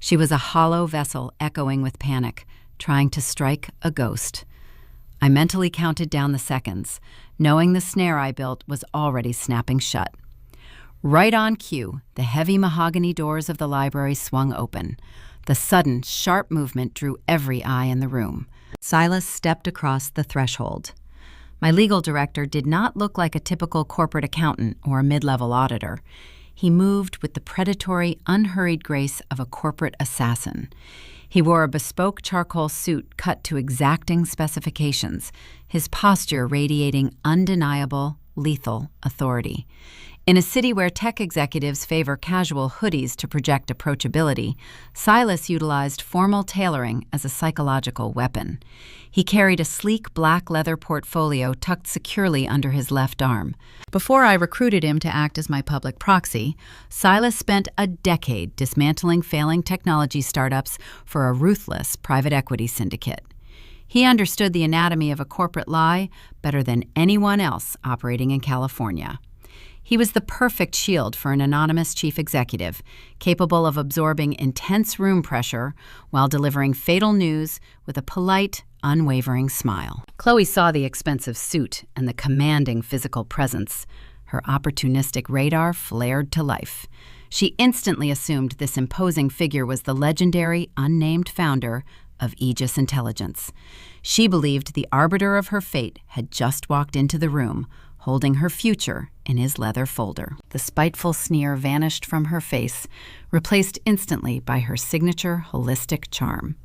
She was a hollow vessel echoing with panic, trying to strike a ghost. I mentally counted down the seconds, knowing the snare I built was already snapping shut. Right on cue, the heavy mahogany doors of the library swung open. The sudden, sharp movement drew every eye in the room. Silas stepped across the threshold. My legal director did not look like a typical corporate accountant or a mid-level auditor. He moved with the predatory, unhurried grace of a corporate assassin. He wore a bespoke charcoal suit cut to exacting specifications, his posture radiating undeniable, lethal authority. In a city where tech executives favor casual hoodies to project approachability, Silas utilized formal tailoring as a psychological weapon. He carried a sleek black leather portfolio tucked securely under his left arm. Before I recruited him to act as my public proxy, Silas spent a decade dismantling failing technology startups for a ruthless private equity syndicate. He understood the anatomy of a corporate lie better than anyone else operating in California. He was the perfect shield for an anonymous chief executive, capable of absorbing intense room pressure while delivering fatal news with a polite, unwavering smile. Chloe saw the expensive suit and the commanding physical presence. Her opportunistic radar flared to life. She instantly assumed this imposing figure was the legendary, unnamed founder of Aegis Intelligence. She believed the arbiter of her fate had just walked into the room, holding her future in his leather folder. The spiteful sneer vanished from her face, replaced instantly by her signature holistic charm.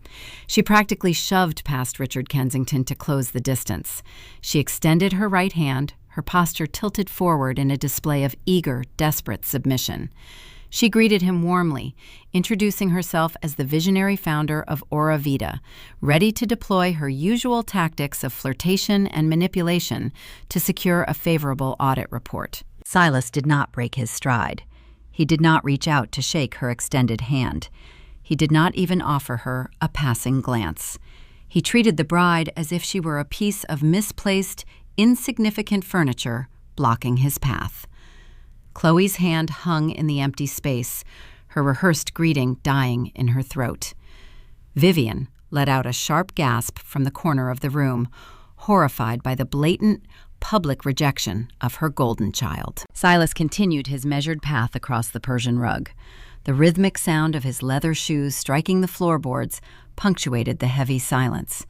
She practically shoved past Richard Kensington to close the distance. She extended her right hand, her posture tilted forward in a display of eager, desperate submission. She greeted him warmly, introducing herself as the visionary founder of Vida, ready to deploy her usual tactics of flirtation and manipulation to secure a favorable audit report. Silas did not break his stride. He did not reach out to shake her extended hand. He did not even offer her a passing glance. He treated the bride as if she were a piece of misplaced, insignificant furniture blocking his path. Chloe's hand hung in the empty space, her rehearsed greeting dying in her throat. Vivian let out a sharp gasp from the corner of the room, horrified by the blatant, public rejection of her golden child. Silas continued his measured path across the Persian rug. The rhythmic sound of his leather shoes striking the floorboards punctuated the heavy silence.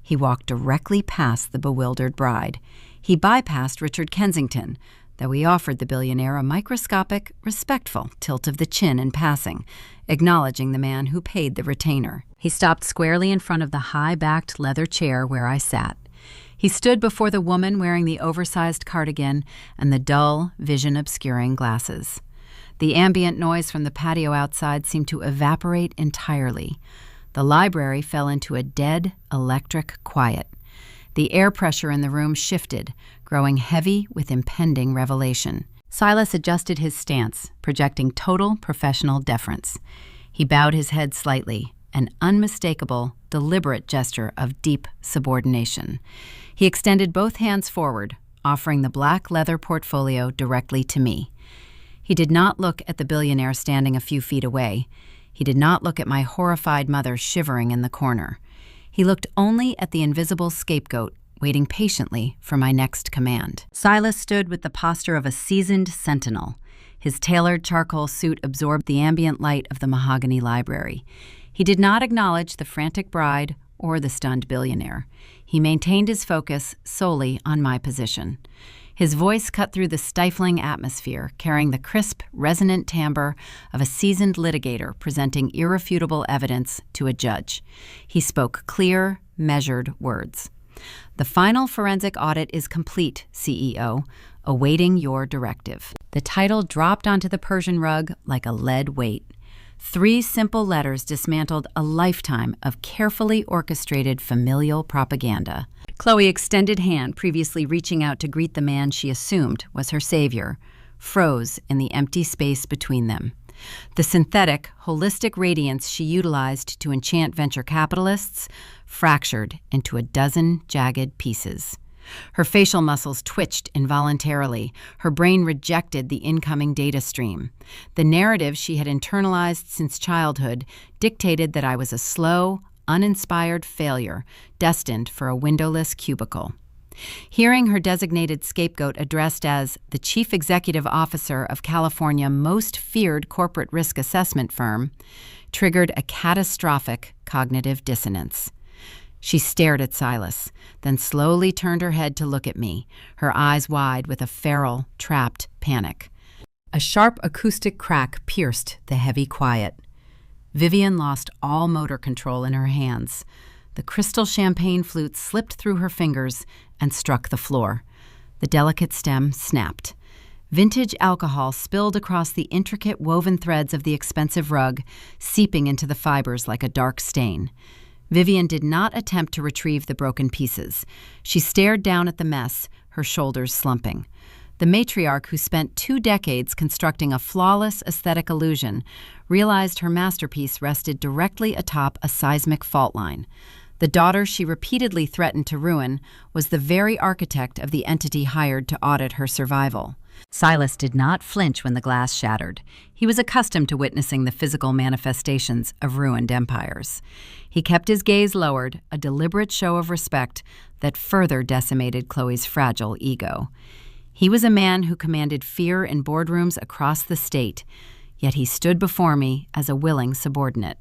He walked directly past the bewildered bride. He bypassed Richard Kensington, though he offered the billionaire a microscopic, respectful tilt of the chin in passing, acknowledging the man who paid the retainer. He stopped squarely in front of the high-backed leather chair where I sat. He stood before the woman wearing the oversized cardigan and the dull, vision-obscuring glasses. The ambient noise from the patio outside seemed to evaporate entirely. The library fell into a dead, electric quiet. The air pressure in the room shifted, growing heavy with impending revelation. Silas adjusted his stance, projecting total professional deference. He bowed his head slightly, an unmistakable, deliberate gesture of deep subordination. He extended both hands forward, offering the black leather portfolio directly to me. He did not look at the billionaire standing a few feet away. He did not look at my horrified mother shivering in the corner. He looked only at the invisible scapegoat, waiting patiently for my next command. Silas stood with the posture of a seasoned sentinel. His tailored charcoal suit absorbed the ambient light of the mahogany library. He did not acknowledge the frantic bride or the stunned billionaire. He maintained his focus solely on my position. His voice cut through the stifling atmosphere, carrying the crisp, resonant timbre of a seasoned litigator presenting irrefutable evidence to a judge. He spoke clear, measured words. The final forensic audit is complete, CEO, awaiting your directive. The title dropped onto the Persian rug like a lead weight. 3 simple letters dismantled a lifetime of carefully orchestrated familial propaganda. Chloe extended hand, previously reaching out to greet the man she assumed was her savior, froze in the empty space between them. The synthetic, holistic radiance she utilized to enchant venture capitalists fractured into a dozen jagged pieces. Her facial muscles twitched involuntarily. Her brain rejected the incoming data stream. The narrative she had internalized since childhood dictated that I was a slow, uninspired failure destined for a windowless cubicle. Hearing her designated scapegoat addressed as the chief executive officer of California's most feared corporate risk assessment firm triggered a catastrophic cognitive dissonance. She stared at Silas, then slowly turned her head to look at me, her eyes wide with a feral, trapped panic. A sharp acoustic crack pierced the heavy quiet. Vivian lost all motor control in her hands. The crystal champagne flute slipped through her fingers and struck the floor. The delicate stem snapped. Vintage alcohol spilled across the intricate woven threads of the expensive rug, seeping into the fibers like a dark stain. Vivian did not attempt to retrieve the broken pieces. She stared down at the mess, her shoulders slumping. The matriarch, who spent 2 decades constructing a flawless aesthetic illusion, realized her masterpiece rested directly atop a seismic fault line. The daughter she repeatedly threatened to ruin was the very architect of the entity hired to audit her survival. Silas did not flinch when the glass shattered. He was accustomed to witnessing the physical manifestations of ruined empires. He kept his gaze lowered, a deliberate show of respect that further decimated Chloe's fragile ego. He was a man who commanded fear in boardrooms across the state, yet he stood before me as a willing subordinate.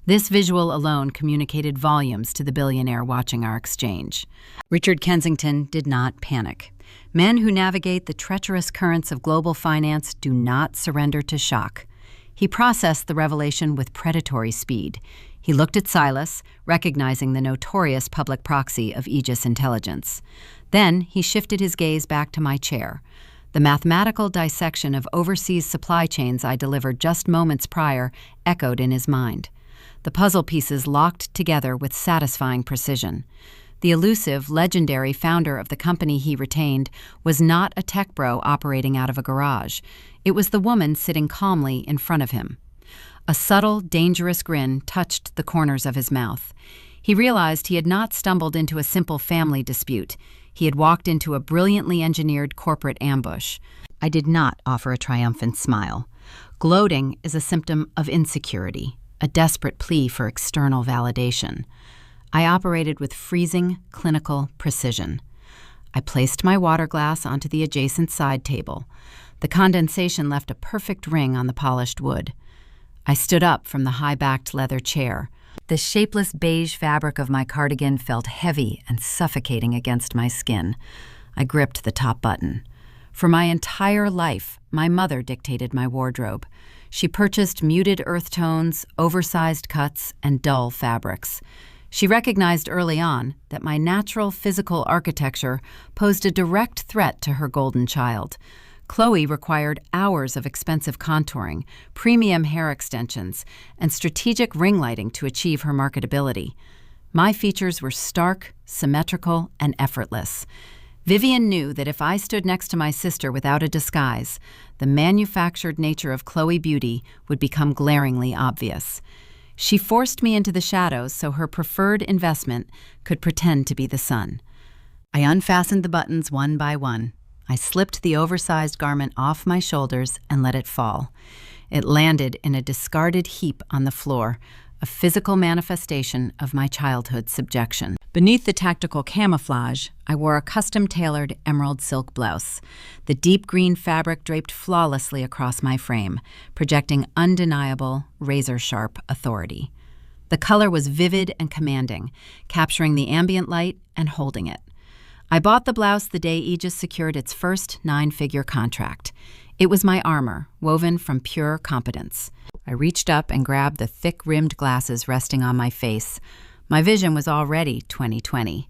This visual alone communicated volumes to the billionaire watching our exchange. Richard Kensington did not panic. Men who navigate the treacherous currents of global finance do not surrender to shock. He processed the revelation with predatory speed. He looked at Silas, recognizing the notorious public proxy of Aegis intelligence. Then he shifted his gaze back to my chair. The mathematical dissection of overseas supply chains I delivered just moments prior echoed in his mind. The puzzle pieces locked together with satisfying precision. The elusive, legendary founder of the company he retained was not a tech bro operating out of a garage. It was the woman sitting calmly in front of him. A subtle, dangerous grin touched the corners of his mouth. He realized he had not stumbled into a simple family dispute. He had walked into a brilliantly engineered corporate ambush. I did not offer a triumphant smile. Gloating is a symptom of insecurity, a desperate plea for external validation. I operated with freezing, clinical precision. I placed my water glass onto the adjacent side table. The condensation left a perfect ring on the polished wood. I stood up from the high-backed leather chair. The shapeless beige fabric of my cardigan felt heavy and suffocating against my skin. I gripped the top button. For my entire life, my mother dictated my wardrobe. She purchased muted earth tones, oversized cuts, and dull fabrics. She recognized early on that my natural physical architecture posed a direct threat to her golden child. Chloe required hours of expensive contouring, premium hair extensions, and strategic ring lighting to achieve her marketability. My features were stark, symmetrical, and effortless. Vivian knew that if I stood next to my sister without a disguise, the manufactured nature of Chloe beauty would become glaringly obvious. She forced me into the shadows so her preferred investment could pretend to be the sun. I unfastened the buttons one by one. I slipped the oversized garment off my shoulders and let it fall. It landed in a discarded heap on the floor, a physical manifestation of my childhood subjection. Beneath the tactical camouflage, I wore a custom-tailored emerald silk blouse. The deep green fabric draped flawlessly across my frame, projecting undeniable, razor-sharp authority. The color was vivid and commanding, capturing the ambient light and holding it. I bought the blouse the day Aegis secured its first 9-figure contract. It was my armor, woven from pure competence. I reached up and grabbed the thick-rimmed glasses resting on my face. My vision was already 20/20.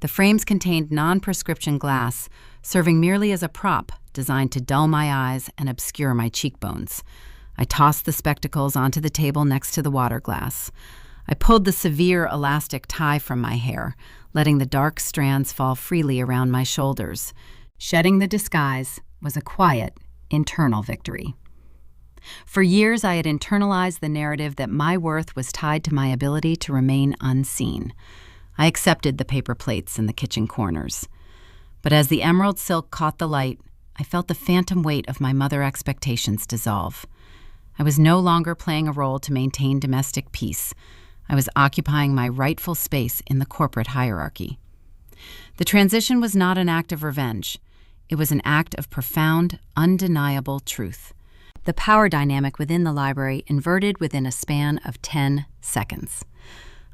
The frames contained non-prescription glass, serving merely as a prop designed to dull my eyes and obscure my cheekbones. I tossed the spectacles onto the table next to the water glass. I pulled the severe elastic tie from my hair, letting the dark strands fall freely around my shoulders. Shedding the disguise was a quiet, internal victory. For years, I had internalized the narrative that my worth was tied to my ability to remain unseen. I accepted the paper plates in the kitchen corners. But as the emerald silk caught the light, I felt the phantom weight of my mother expectations dissolve. I was no longer playing a role to maintain domestic peace. I was occupying my rightful space in the corporate hierarchy. The transition was not an act of revenge. It was an act of profound, undeniable truth. The power dynamic within the library inverted within a span of 10 seconds.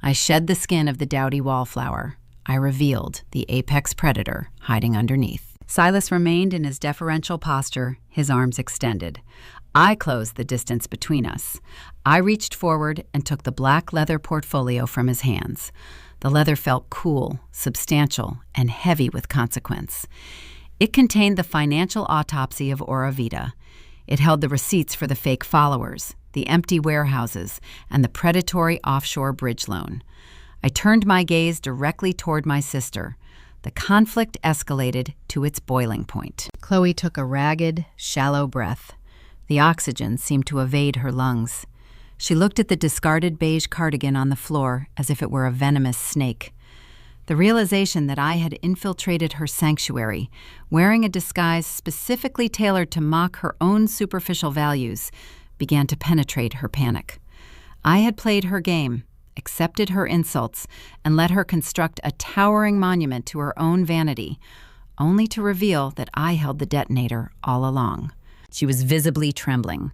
I shed the skin of the dowdy wallflower. I revealed the apex predator hiding underneath. Silas remained in his deferential posture, his arms extended. I closed the distance between us. I reached forward and took the black leather portfolio from his hands. The leather felt cool, substantial, and heavy with consequence. It contained the financial autopsy of Vida. It held the receipts for the fake followers, the empty warehouses, and the predatory offshore bridge loan. I turned my gaze directly toward my sister. The conflict escalated to its boiling point. Chloe took a ragged, shallow breath. The oxygen seemed to evade her lungs. She looked at the discarded beige cardigan on the floor as if it were a venomous snake. The realization that I had infiltrated her sanctuary, wearing a disguise specifically tailored to mock her own superficial values, began to penetrate her panic. I had played her game, accepted her insults, and let her construct a towering monument to her own vanity, only to reveal that I held the detonator all along. She was visibly trembling.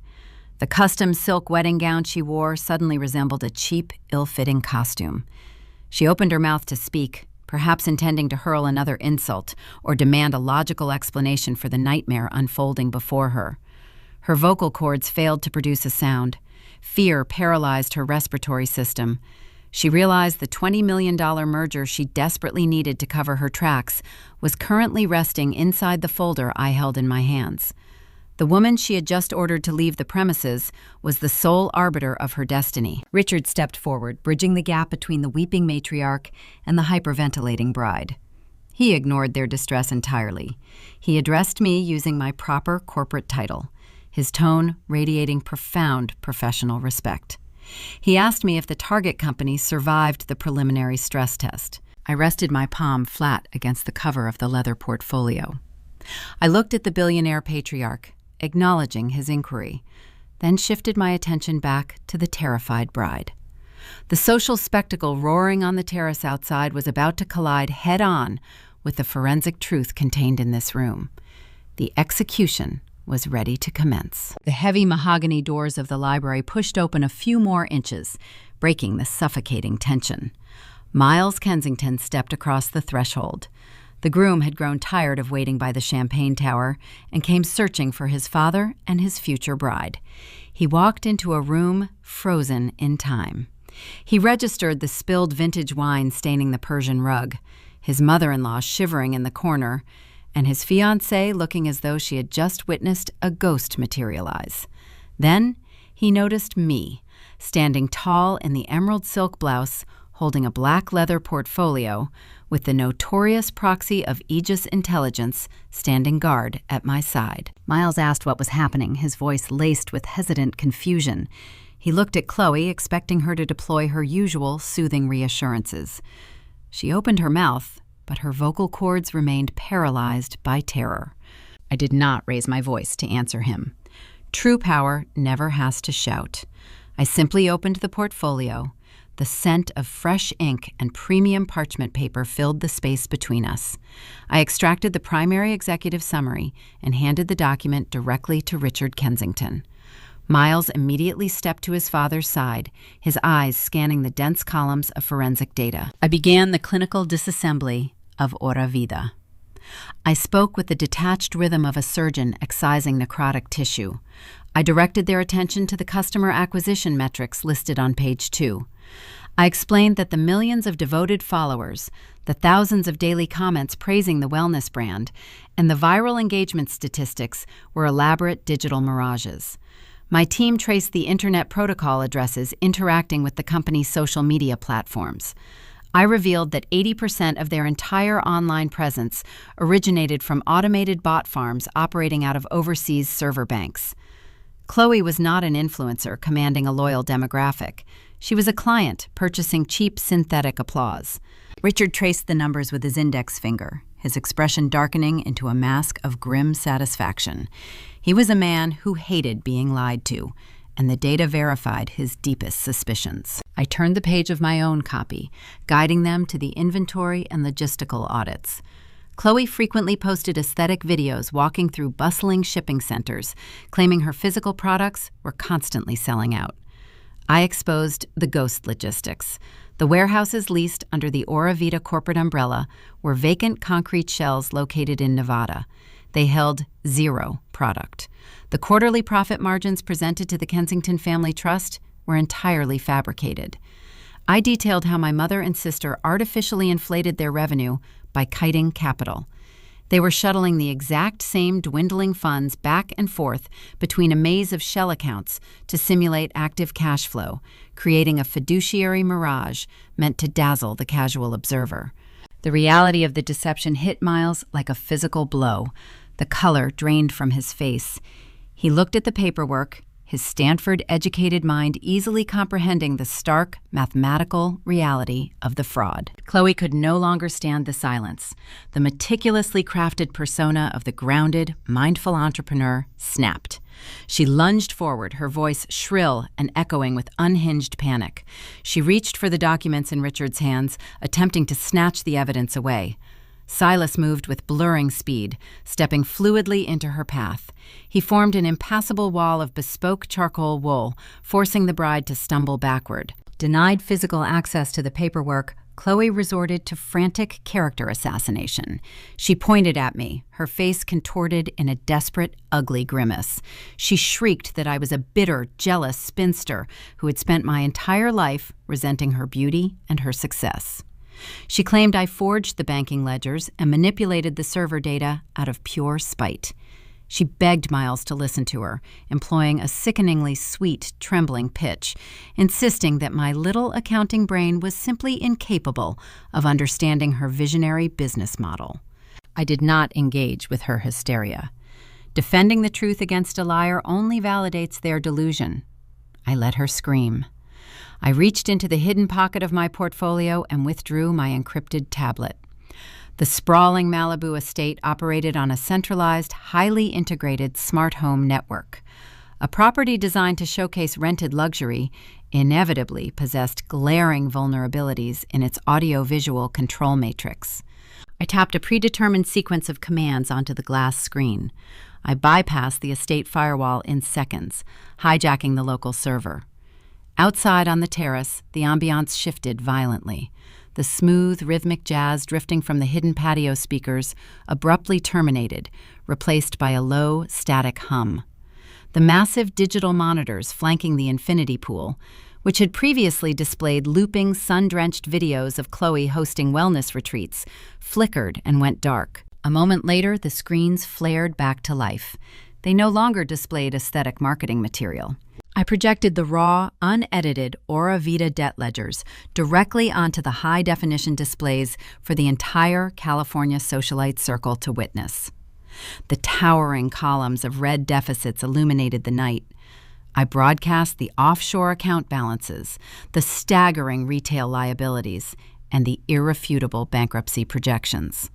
The custom silk wedding gown she wore suddenly resembled a cheap, ill-fitting costume. She opened her mouth to speak, perhaps intending to hurl another insult or demand a logical explanation for the nightmare unfolding before her. Her vocal cords failed to produce a sound. Fear paralyzed her respiratory system. She realized the $20 million merger she desperately needed to cover her tracks was currently resting inside the folder I held in my hands. The woman she had just ordered to leave the premises was the sole arbiter of her destiny. Richard stepped forward, bridging the gap between the weeping matriarch and the hyperventilating bride. He ignored their distress entirely. He addressed me using my proper corporate title, his tone radiating profound professional respect. He asked me if the target company survived the preliminary stress test. I rested my palm flat against the cover of the leather portfolio. I looked at the billionaire patriarch, acknowledging his inquiry, then shifted my attention back to the terrified bride. The social spectacle roaring on the terrace outside was about to collide head-on with the forensic truth contained in this room. The execution was ready to commence. The heavy mahogany doors of the library pushed open a few more inches, breaking the suffocating tension. Miles Kensington stepped across the threshold. The groom had grown tired of waiting by the champagne tower and came searching for his father and his future bride. He walked into a room frozen in time. He registered the spilled vintage wine staining the Persian rug, his mother-in-law shivering in the corner, and his fiancée looking as though she had just witnessed a ghost materialize. Then he noticed me, standing tall in the emerald silk blouse, holding a black leather portfolio, with the notorious proxy of Aegis intelligence standing guard at my side. Miles asked what was happening, his voice laced with hesitant confusion. He looked at Chloe, expecting her to deploy her usual soothing reassurances. She opened her mouth, but her vocal cords remained paralyzed by terror. I did not raise my voice to answer him. True power never has to shout. I simply opened the portfolio. The scent of fresh ink and premium parchment paper filled the space between us. I extracted the primary executive summary and handed the document directly to Richard Kensington. Miles immediately stepped to his father's side, his eyes scanning the dense columns of forensic data. I began the clinical disassembly of Vida. I spoke with the detached rhythm of a surgeon excising necrotic tissue. I directed their attention to the customer acquisition metrics listed on page 2. I explained that the millions of devoted followers, the thousands of daily comments praising the wellness brand, and the viral engagement statistics were elaborate digital mirages. My team traced the internet protocol addresses interacting with the company's social media platforms. I revealed that 80% of their entire online presence originated from automated bot farms operating out of overseas server banks. Chloe was not an influencer commanding a loyal demographic. She was a client purchasing cheap synthetic applause. Richard traced the numbers with his index finger, his expression darkening into a mask of grim satisfaction. He was a man who hated being lied to, and the data verified his deepest suspicions. I turned the page of my own copy, guiding them to the inventory and logistical audits. Chloe frequently posted aesthetic videos walking through bustling shipping centers, claiming her physical products were constantly selling out. I exposed the ghost logistics. The warehouses leased under the Vida corporate umbrella were vacant concrete shells located in Nevada. They held zero product. The quarterly profit margins presented to the Kensington Family Trust were entirely fabricated. I detailed how my mother and sister artificially inflated their revenue by kiting capital. They were shuttling the exact same dwindling funds back and forth between a maze of shell accounts to simulate active cash flow, creating a fiduciary mirage meant to dazzle the casual observer. The reality of the deception hit Miles like a physical blow. The color drained from his face. He looked at the paperwork, his Stanford-educated mind easily comprehending the stark, mathematical reality of the fraud. Chloe could no longer stand the silence. The meticulously crafted persona of the grounded, mindful entrepreneur snapped. She lunged forward, her voice shrill and echoing with unhinged panic. She reached for the documents in Richard's hands, attempting to snatch the evidence away. Silas moved with blurring speed, stepping fluidly into her path. He formed an impassable wall of bespoke charcoal wool, forcing the bride to stumble backward. Denied physical access to the paperwork, Chloe resorted to frantic character assassination. She pointed at me, her face contorted in a desperate, ugly grimace. She shrieked that I was a bitter, jealous spinster who had spent my entire life resenting her beauty and her success. She claimed I forged the banking ledgers and manipulated the server data out of pure spite. She begged Miles to listen to her, employing a sickeningly sweet, trembling pitch, insisting that my little accounting brain was simply incapable of understanding her visionary business model. I did not engage with her hysteria. Defending the truth against a liar only validates their delusion. I let her scream. I reached into the hidden pocket of my portfolio and withdrew my encrypted tablet. The sprawling Malibu estate operated on a centralized, highly integrated smart home network. A property designed to showcase rented luxury inevitably possessed glaring vulnerabilities in its audio-visual control matrix. I tapped a predetermined sequence of commands onto the glass screen. I bypassed the estate firewall in seconds, hijacking the local server. Outside on the terrace, the ambiance shifted violently. The smooth, rhythmic jazz drifting from the hidden patio speakers abruptly terminated, replaced by a low, static hum. The massive digital monitors flanking the infinity pool, which had previously displayed looping, sun-drenched videos of Chloe hosting wellness retreats, flickered and went dark. A moment later, the screens flared back to life. They no longer displayed aesthetic marketing material. I projected the raw, unedited Vida debt ledgers directly onto the high-definition displays for the entire California socialite circle to witness. The towering columns of red deficits illuminated the night. I broadcast the offshore account balances, the staggering retail liabilities, and the irrefutable bankruptcy projections.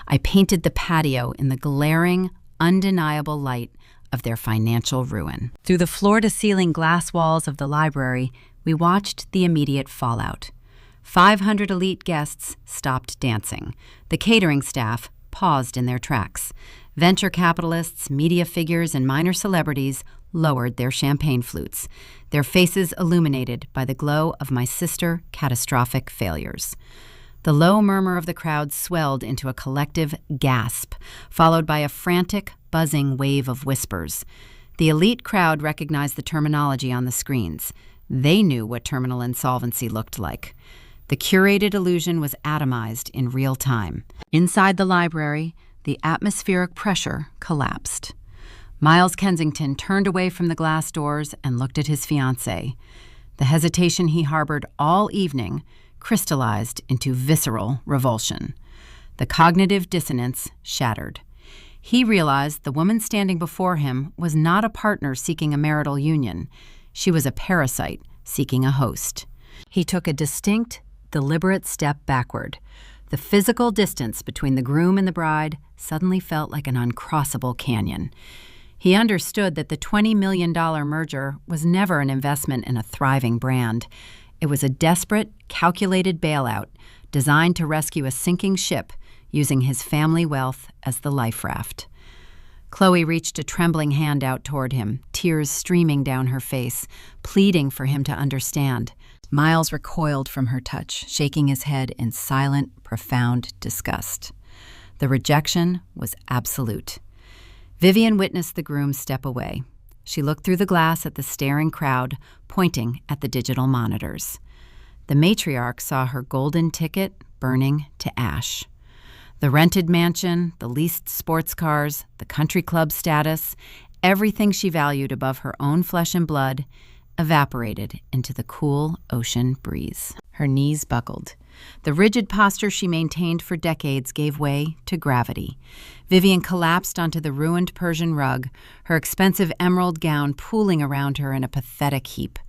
I painted the patio in the glaring, undeniable light of their financial ruin. Through the floor-to-ceiling glass walls of the library, we watched the immediate fallout. 500 elite guests stopped dancing. The catering staff paused in their tracks. Venture capitalists, media figures, and minor celebrities lowered their champagne flutes, their faces illuminated by the glow of my sister's catastrophic failures. The low murmur of the crowd swelled into a collective gasp, followed by a frantic, buzzing wave of whispers. The elite crowd recognized the terminology on the screens. They knew what terminal insolvency looked like. The curated illusion was atomized in real time. Inside the library, the atmospheric pressure collapsed. Miles Kensington turned away from the glass doors and looked at his fiancée. The hesitation he harbored all evening crystallized into visceral revulsion. The cognitive dissonance shattered. He realized the woman standing before him was not a partner seeking a marital union. She was a parasite seeking a host. He took a distinct, deliberate step backward. The physical distance between the groom and the bride suddenly felt like an uncrossable canyon. He understood that the $20 million merger was never an investment in a thriving brand. It was a desperate, calculated bailout designed to rescue a sinking ship using his family wealth as the life raft. Chloe reached a trembling hand out toward him, tears streaming down her face, pleading for him to understand. Miles recoiled from her touch, shaking his head in silent, profound disgust. The rejection was absolute. Vivian witnessed the groom step away. She looked through the glass at the staring crowd, pointing at the digital monitors. The matriarch saw her golden ticket burning to ash. The rented mansion, the leased sports cars, the country club status, everything she valued above her own flesh and blood, evaporated into the cool ocean breeze. Her knees buckled. The rigid posture she maintained for decades gave way to gravity. Vivian collapsed onto the ruined Persian rug, her expensive emerald gown pooling around her in a pathetic heap.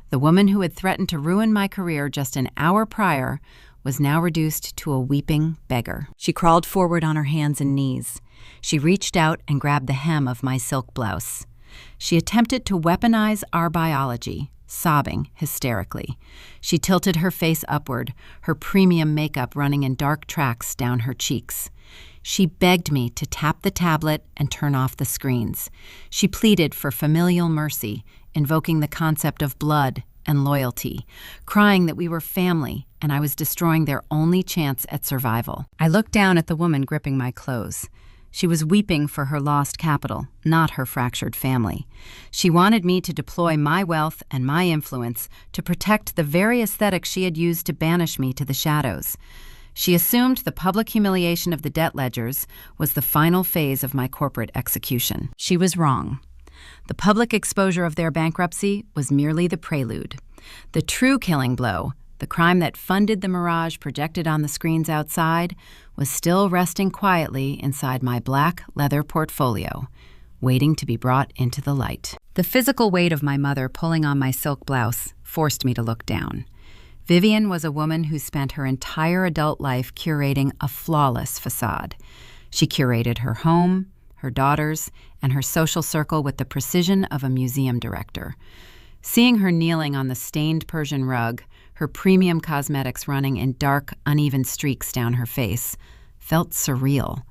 The woman who had threatened to ruin my career just an hour prior was now reduced to a weeping beggar. She crawled forward on her hands and knees. She reached out and grabbed the hem of my silk blouse. She attempted to weaponize our biology, sobbing hysterically. She tilted her face upward, her premium makeup running in dark tracks down her cheeks. She begged me to tap the tablet and turn off the screens. She pleaded for familial mercy, invoking the concept of blood and loyalty, crying that we were family and I was destroying their only chance at survival. I looked down at the woman gripping my clothes. She was weeping for her lost capital, not her fractured family. She wanted me to deploy my wealth and my influence to protect the very aesthetic she had used to banish me to the shadows. She assumed the public humiliation of the debt ledgers was the final phase of my corporate execution. She was wrong. The public exposure of their bankruptcy was merely the prelude. The true killing blow, the crime that funded the mirage projected on the screens outside, was still resting quietly inside my black leather portfolio, waiting to be brought into the light. The physical weight of my mother pulling on my silk blouse forced me to look down. Vivian was a woman who spent her entire adult life curating a flawless facade. She curated her home, her daughters, and her social circle with the precision of a museum director. Seeing her kneeling on the stained Persian rug, her premium cosmetics running in dark, uneven streaks down her face, felt surreal.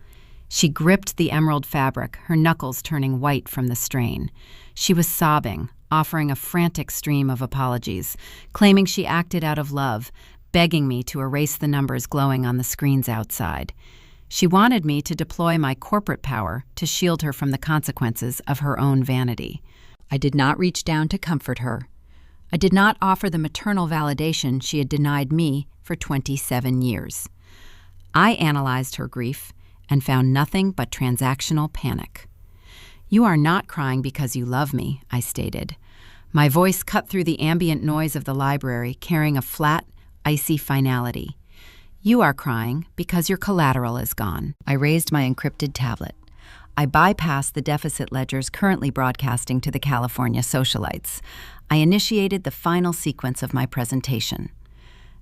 She gripped the emerald fabric, her knuckles turning white from the strain. She was sobbing, offering a frantic stream of apologies, claiming she acted out of love, begging me to erase the numbers glowing on the screens outside. She wanted me to deploy my corporate power to shield her from the consequences of her own vanity. I did not reach down to comfort her. I did not offer the maternal validation she had denied me for 27 years. I analyzed her grief and found nothing but transactional panic. "You are not crying because you love me," I stated. My voice cut through the ambient noise of the library, carrying a flat, icy finality. "You are crying because your collateral is gone." I raised my encrypted tablet. I bypassed the deficit ledgers currently broadcasting to the California socialites. I initiated the final sequence of my presentation.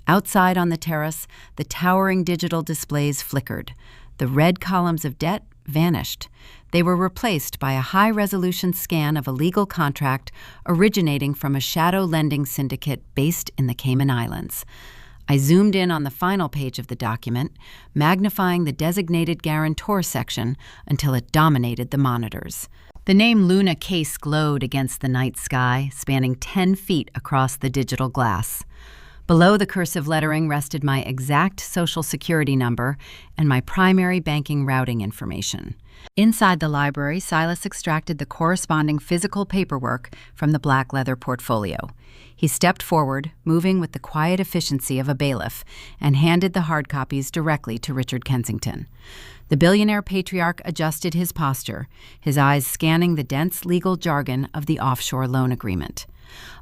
Outside on the terrace, the towering digital displays flickered. The red columns of debt vanished. They were replaced by a high-resolution scan of a legal contract originating from a shadow lending syndicate based in the Cayman Islands. I zoomed in on the final page of the document, magnifying the designated guarantor section until it dominated the monitors. The name Luna Kayce glowed against the night sky, spanning 10 feet across the digital glass. Below the cursive lettering rested my exact Social Security number and my primary banking routing information. Inside the library, Silas extracted the corresponding physical paperwork from the black leather portfolio. He stepped forward, moving with the quiet efficiency of a bailiff, and handed the hard copies directly to Richard Kensington. The billionaire patriarch adjusted his posture, his eyes scanning the dense legal jargon of the offshore loan agreement.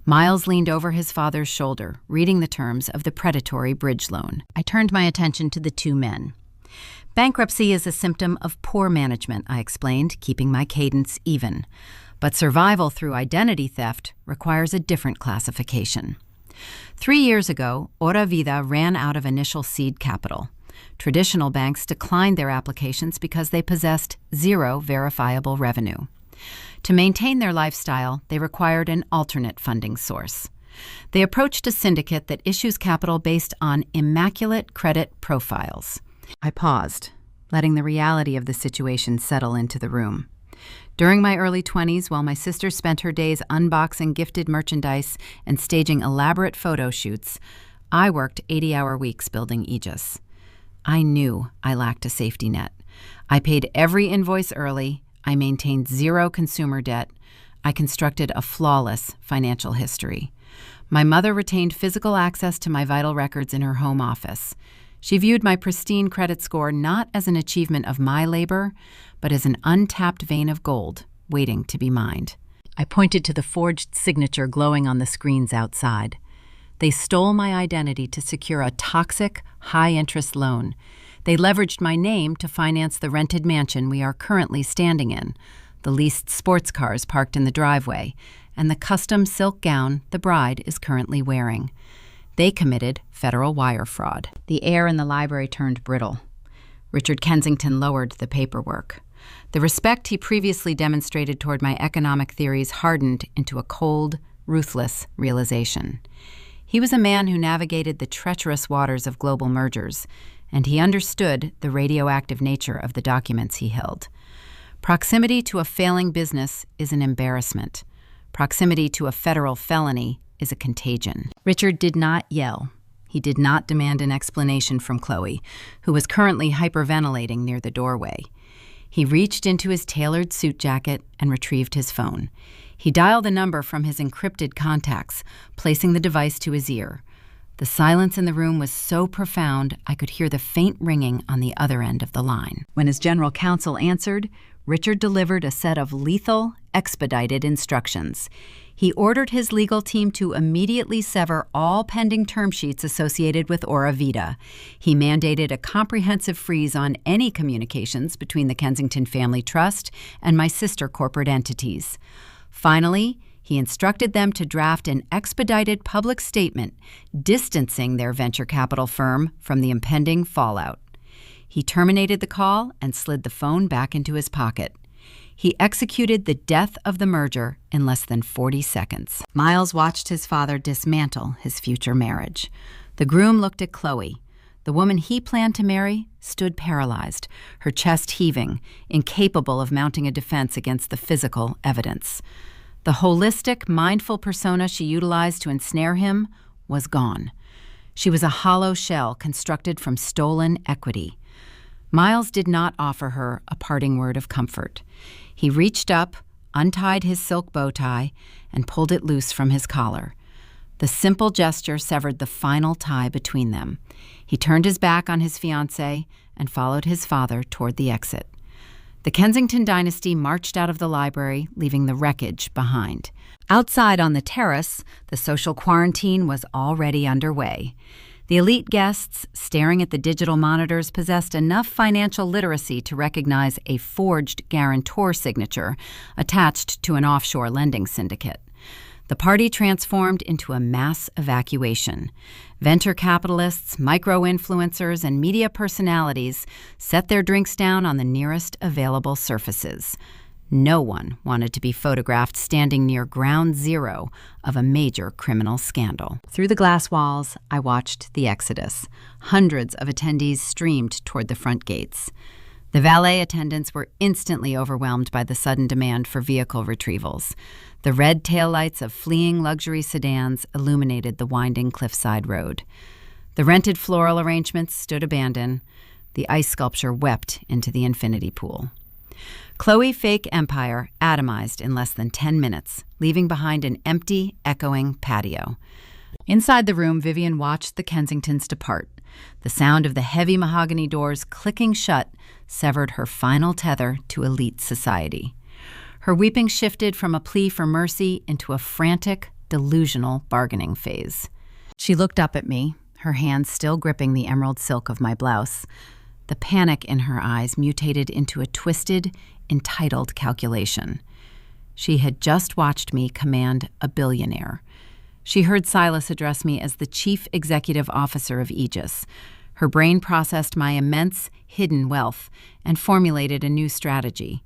Miles leaned over his father's shoulder, reading the terms of the predatory bridge loan. I turned my attention to the two men. Bankruptcy is a symptom of poor management, I explained, keeping my cadence even. But survival through identity theft requires a different classification. 3 years ago, Vida ran out of initial seed capital. Traditional banks declined their applications because they possessed zero verifiable revenue. To maintain their lifestyle, they required an alternate funding source. They approached a syndicate that issues capital based on immaculate credit profiles. I paused, letting the reality of the situation settle into the room. During my early 20s, while my sister spent her days unboxing gifted merchandise and staging elaborate photo shoots, I worked 80-hour weeks building Aegis. I knew I lacked a safety net. I paid every invoice early. I maintained zero consumer debt. I constructed a flawless financial history. My mother retained physical access to my vital records in her home office. She viewed my pristine credit score not as an achievement of my labor, but as an untapped vein of gold waiting to be mined. I pointed to the forged signature glowing on the screens outside. They stole my identity to secure a toxic, high-interest loan. They leveraged my name to finance the rented mansion we are currently standing in, the leased sports cars parked in the driveway, and the custom silk gown the bride is currently wearing. They committed federal wire fraud. The air in the library turned brittle. Richard Kensington lowered the paperwork. The respect he previously demonstrated toward my economic theories hardened into a cold, ruthless realization. He was a man who navigated the treacherous waters of global mergers, and he understood the radioactive nature of the documents he held. Proximity to a failing business is an embarrassment. Proximity to a federal felony is a contagion. Richard did not yell. He did not demand an explanation from Chloe, who was currently hyperventilating near the doorway. He reached into his tailored suit jacket and retrieved his phone. He dialed a number from his encrypted contacts, placing the device to his ear. The silence in the room was so profound I could hear the faint ringing on the other end of the line. When his general counsel answered, Richard delivered a set of lethal, expedited instructions. He ordered his legal team to immediately sever all pending term sheets associated with Vida. He mandated a comprehensive freeze on any communications between the Kensington Family Trust and my sister corporate entities. Finally, he instructed them to draft an expedited public statement distancing their venture capital firm from the impending fallout. He terminated the call and slid the phone back into his pocket. He executed the death of the merger in less than 40 seconds. Miles watched his father dismantle his future marriage. The groom looked at Chloe. The woman he planned to marry stood paralyzed, her chest heaving, incapable of mounting a defense against the physical evidence. The holistic, mindful persona she utilized to ensnare him was gone. She was a hollow shell constructed from stolen equity. Miles did not offer her a parting word of comfort. He reached up, untied his silk bow tie, and pulled it loose from his collar. The simple gesture severed the final tie between them. He turned his back on his fiancée and followed his father toward the exit. The Kensington dynasty marched out of the library, leaving the wreckage behind. Outside on the terrace, the social quarantine was already underway. The elite guests, staring at the digital monitors, possessed enough financial literacy to recognize a forged guarantor signature attached to an offshore lending syndicate. The party transformed into a mass evacuation. Venture capitalists, micro-influencers, and media personalities set their drinks down on the nearest available surfaces. No one wanted to be photographed standing near ground zero of a major criminal scandal. Through the glass walls, I watched the exodus. Hundreds of attendees streamed toward the front gates. The valet attendants were instantly overwhelmed by the sudden demand for vehicle retrievals. The red taillights of fleeing luxury sedans illuminated the winding cliffside road. The rented floral arrangements stood abandoned. The ice sculpture wept into the infinity pool. Chloe Fake Empire atomized in less than 10 minutes, leaving behind an empty, echoing patio. Inside the room, Vivian watched the Kensingtons depart. The sound of the heavy mahogany doors clicking shut severed her final tether to elite society. Her weeping shifted from a plea for mercy into a frantic, delusional bargaining phase. She looked up at me, her hands still gripping the emerald silk of my blouse. The panic in her eyes mutated into a twisted, entitled calculation. She had just watched me command a billionaire. She heard Silas address me as the chief executive officer of Aegis. Her brain processed my immense, hidden wealth and formulated a new strategy.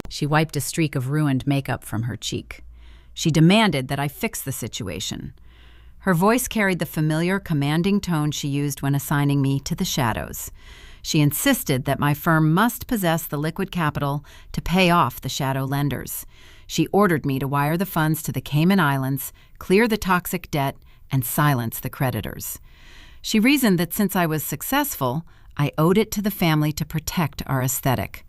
She wiped a streak of ruined makeup from her cheek. She demanded that I fix the situation. Her voice carried the familiar, commanding tone she used when assigning me to the shadows. She insisted that my firm must possess the liquid capital to pay off the shadow lenders. She ordered me to wire the funds to the Cayman Islands, clear the toxic debt, and silence the creditors. She reasoned that since I was successful, I owed it to the family to protect our aesthetic.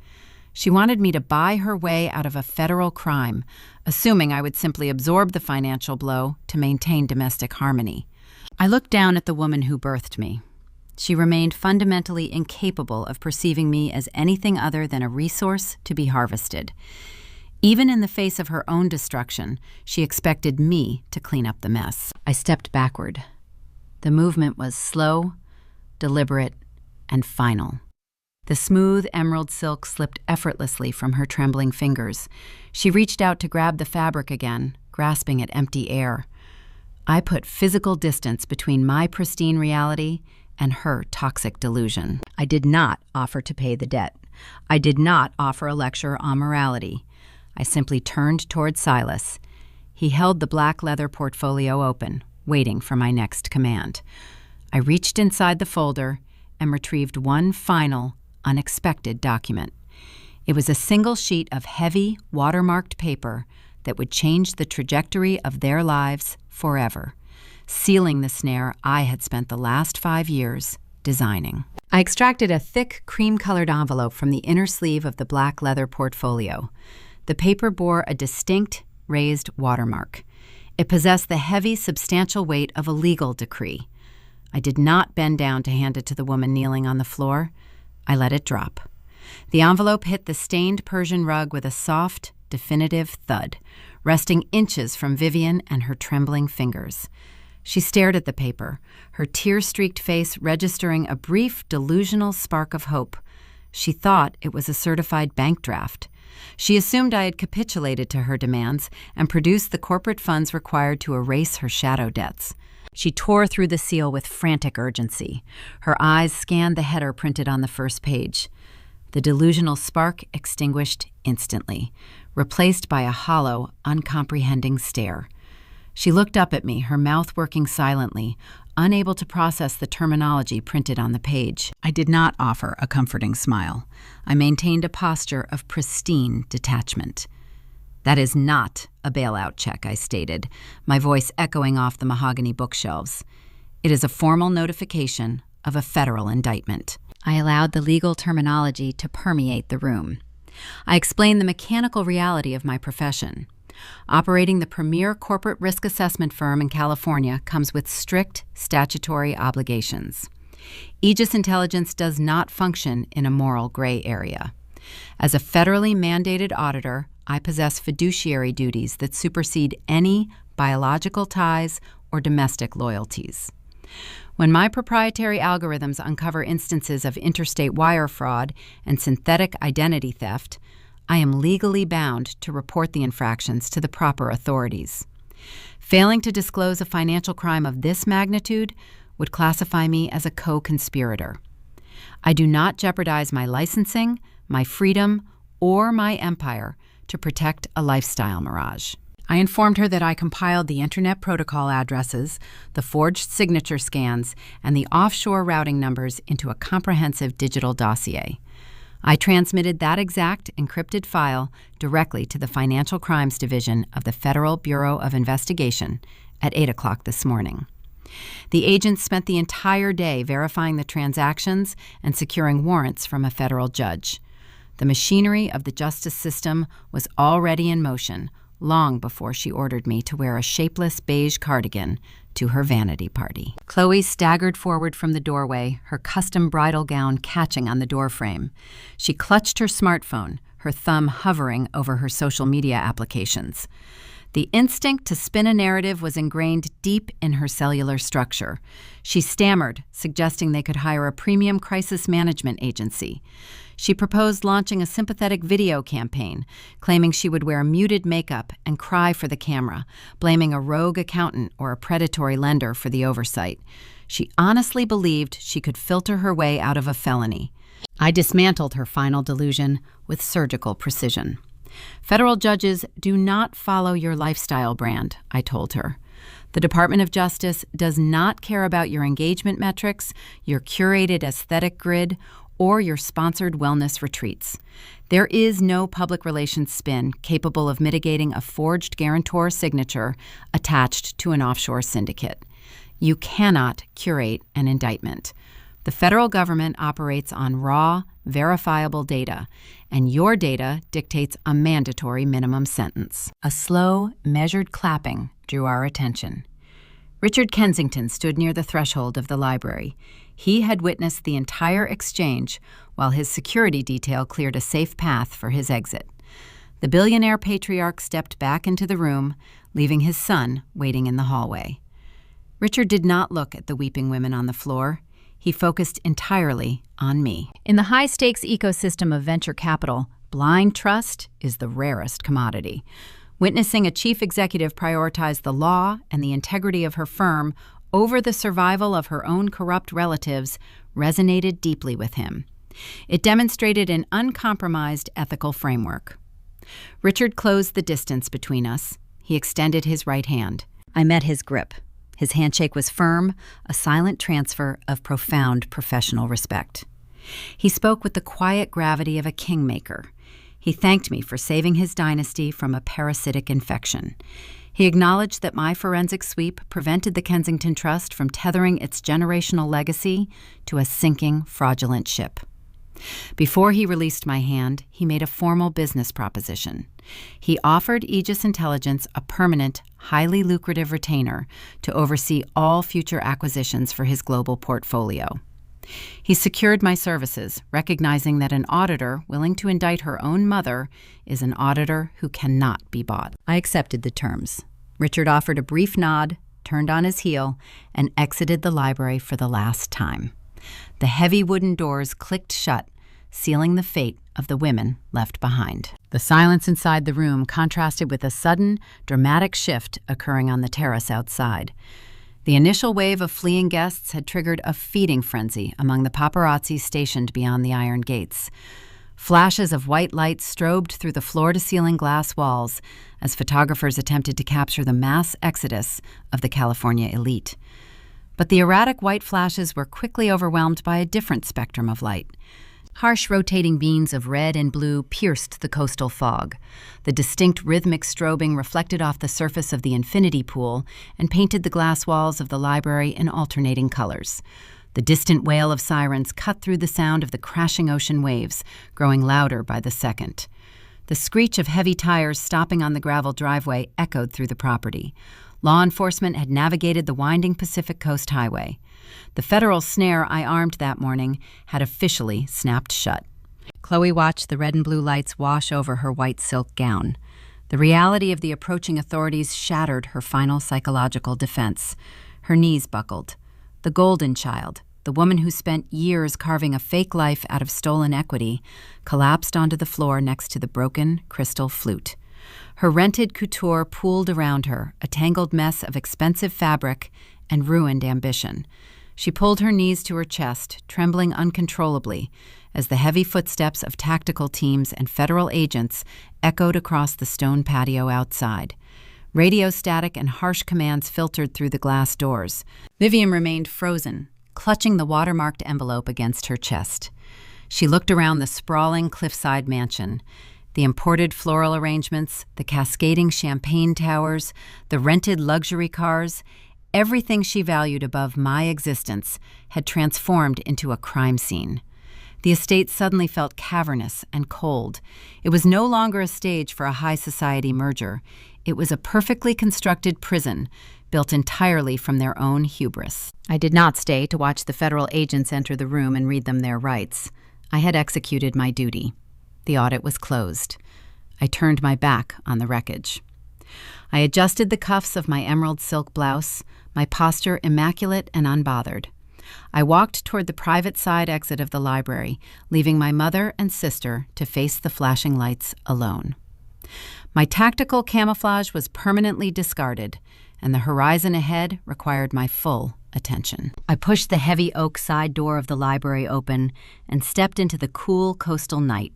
She wanted me to buy her way out of a federal crime, assuming I would simply absorb the financial blow to maintain domestic harmony. I looked down at the woman who birthed me. She remained fundamentally incapable of perceiving me as anything other than a resource to be harvested. Even in the face of her own destruction, she expected me to clean up the mess. I stepped backward. The movement was slow, deliberate, and final. The smooth emerald silk slipped effortlessly from her trembling fingers. She reached out to grab the fabric again, grasping at empty air. I put physical distance between my pristine reality and her toxic delusion. I did not offer to pay the debt. I did not offer a lecture on morality. I simply turned toward Silas. He held the black leather portfolio open, waiting for my next command. I reached inside the folder and retrieved one final, unexpected document. It was a single sheet of heavy, watermarked paper that would change the trajectory of their lives forever, sealing the snare I had spent the last 5 years designing. I extracted a thick, cream-colored envelope from the inner sleeve of the black leather portfolio. The paper bore a distinct, raised watermark. It possessed the heavy, substantial weight of a legal decree. I did not bend down to hand it to the woman kneeling on the floor. I let it drop. The envelope hit the stained Persian rug with a soft, definitive thud, resting inches from Vivian and her trembling fingers. She stared at the paper, her tear-streaked face registering a brief, delusional spark of hope. She thought it was a certified bank draft. She assumed I had capitulated to her demands and produced the corporate funds required to erase her shadow debts. She tore through the seal with frantic urgency. Her eyes scanned the header printed on the first page. The delusional spark extinguished instantly, replaced by a hollow, uncomprehending stare. She looked up at me, her mouth working silently, unable to process the terminology printed on the page. I did not offer a comforting smile. I maintained a posture of pristine detachment. "That is not a bailout check," I stated, my voice echoing off the mahogany bookshelves. "It is a formal notification of a federal indictment." I allowed the legal terminology to permeate the room. I explained the mechanical reality of my profession. Operating the premier corporate risk assessment firm in California comes with strict statutory obligations. Aegis Intelligence does not function in a moral gray area. As a federally mandated auditor, I possess fiduciary duties that supersede any biological ties or domestic loyalties. When my proprietary algorithms uncover instances of interstate wire fraud and synthetic identity theft, I am legally bound to report the infractions to the proper authorities. Failing to disclose a financial crime of this magnitude would classify me as a co-conspirator. I do not jeopardize my licensing, my freedom, or my empire to protect a lifestyle mirage. I informed her that I compiled the internet protocol addresses, the forged signature scans, and the offshore routing numbers into a comprehensive digital dossier. I transmitted that exact encrypted file directly to the Financial Crimes Division of the Federal Bureau of Investigation at 8 o'clock this morning. The agents spent the entire day verifying the transactions and securing warrants from a federal judge. The machinery of the justice system was already in motion long before she ordered me to wear a shapeless beige cardigan to her vanity party. Chloe staggered forward from the doorway, her custom bridal gown catching on the doorframe. She clutched her smartphone, her thumb hovering over her social media applications. The instinct to spin a narrative was ingrained deep in her cellular structure. She stammered, suggesting they could hire a premium crisis management agency. She proposed launching a sympathetic video campaign, claiming she would wear muted makeup and cry for the camera, blaming a rogue accountant or a predatory lender for the oversight. She honestly believed she could filter her way out of a felony. I dismantled her final delusion with surgical precision. Federal judges do not follow your lifestyle brand, I told her. The Department of Justice does not care about your engagement metrics, your curated aesthetic grid, or your sponsored wellness retreats. There is no public relations spin capable of mitigating a forged guarantor signature attached to an offshore syndicate. You cannot curate an indictment. The federal government operates on raw, verifiable data, and your data dictates a mandatory minimum sentence. A slow, measured clapping drew our attention. Richard Kensington stood near the threshold of the library. He had witnessed the entire exchange while his security detail cleared a safe path for his exit. The billionaire patriarch stepped back into the room, leaving his son waiting in the hallway. Richard did not look at the weeping women on the floor. He focused entirely on me. In the high-stakes ecosystem of venture capital, blind trust is the rarest commodity. Witnessing a chief executive prioritize the law and the integrity of her firm over the survival of her own corrupt relatives resonated deeply with him. It demonstrated an uncompromised ethical framework. Richard closed the distance between us. He extended his right hand. I met his grip. His handshake was firm, a silent transfer of profound professional respect. He spoke with the quiet gravity of a kingmaker. He thanked me for saving his dynasty from a parasitic infection. He acknowledged that my forensic sweep prevented the Kensington Trust from tethering its generational legacy to a sinking, fraudulent ship. Before he released my hand, he made a formal business proposition. He offered Aegis Intelligence a permanent, highly lucrative retainer to oversee all future acquisitions for his global portfolio. He secured my services, recognizing that an auditor willing to indict her own mother is an auditor who cannot be bought. I accepted the terms. Richard offered a brief nod, turned on his heel, and exited the library for the last time. The heavy wooden doors clicked shut, sealing the fate of the women left behind. The silence inside the room contrasted with a sudden, dramatic shift occurring on the terrace outside. The initial wave of fleeing guests had triggered a feeding frenzy among the paparazzi stationed beyond the iron gates. Flashes of white light strobed through the floor-to-ceiling glass walls as photographers attempted to capture the mass exodus of the California elite. But the erratic white flashes were quickly overwhelmed by a different spectrum of light. Harsh rotating beams of red and blue pierced the coastal fog. The distinct rhythmic strobing reflected off the surface of the infinity pool and painted the glass walls of the library in alternating colors. The distant wail of sirens cut through the sound of the crashing ocean waves, growing louder by the second. The screech of heavy tires stopping on the gravel driveway echoed through the property. Law enforcement had navigated the winding Pacific Coast Highway. The federal snare I armed that morning had officially snapped shut. Chloe watched the red and blue lights wash over her white silk gown. The reality of the approaching authorities shattered her final psychological defense. Her knees buckled. The golden child, the woman who spent years carving a fake life out of stolen equity, collapsed onto the floor next to the broken crystal flute. Her rented couture pooled around her, a tangled mess of expensive fabric and ruined ambition. She pulled her knees to her chest, trembling uncontrollably, as the heavy footsteps of tactical teams and federal agents echoed across the stone patio outside. Radio static and harsh commands filtered through the glass doors. Vivian remained frozen, clutching the watermarked envelope against her chest. She looked around the sprawling cliffside mansion. The imported floral arrangements, the cascading champagne towers, the rented luxury cars, everything she valued above my existence had transformed into a crime scene. The estate suddenly felt cavernous and cold. It was no longer a stage for a high society merger. It was a perfectly constructed prison, built entirely from their own hubris. I did not stay to watch the federal agents enter the room and read them their rights. I had executed my duty. The audit was closed. I turned my back on the wreckage. I adjusted the cuffs of my emerald silk blouse, my posture immaculate and unbothered. I walked toward the private side exit of the library, leaving my mother and sister to face the flashing lights alone. My tactical camouflage was permanently discarded, and the horizon ahead required my full attention. I pushed the heavy oak side door of the library open and stepped into the cool coastal night.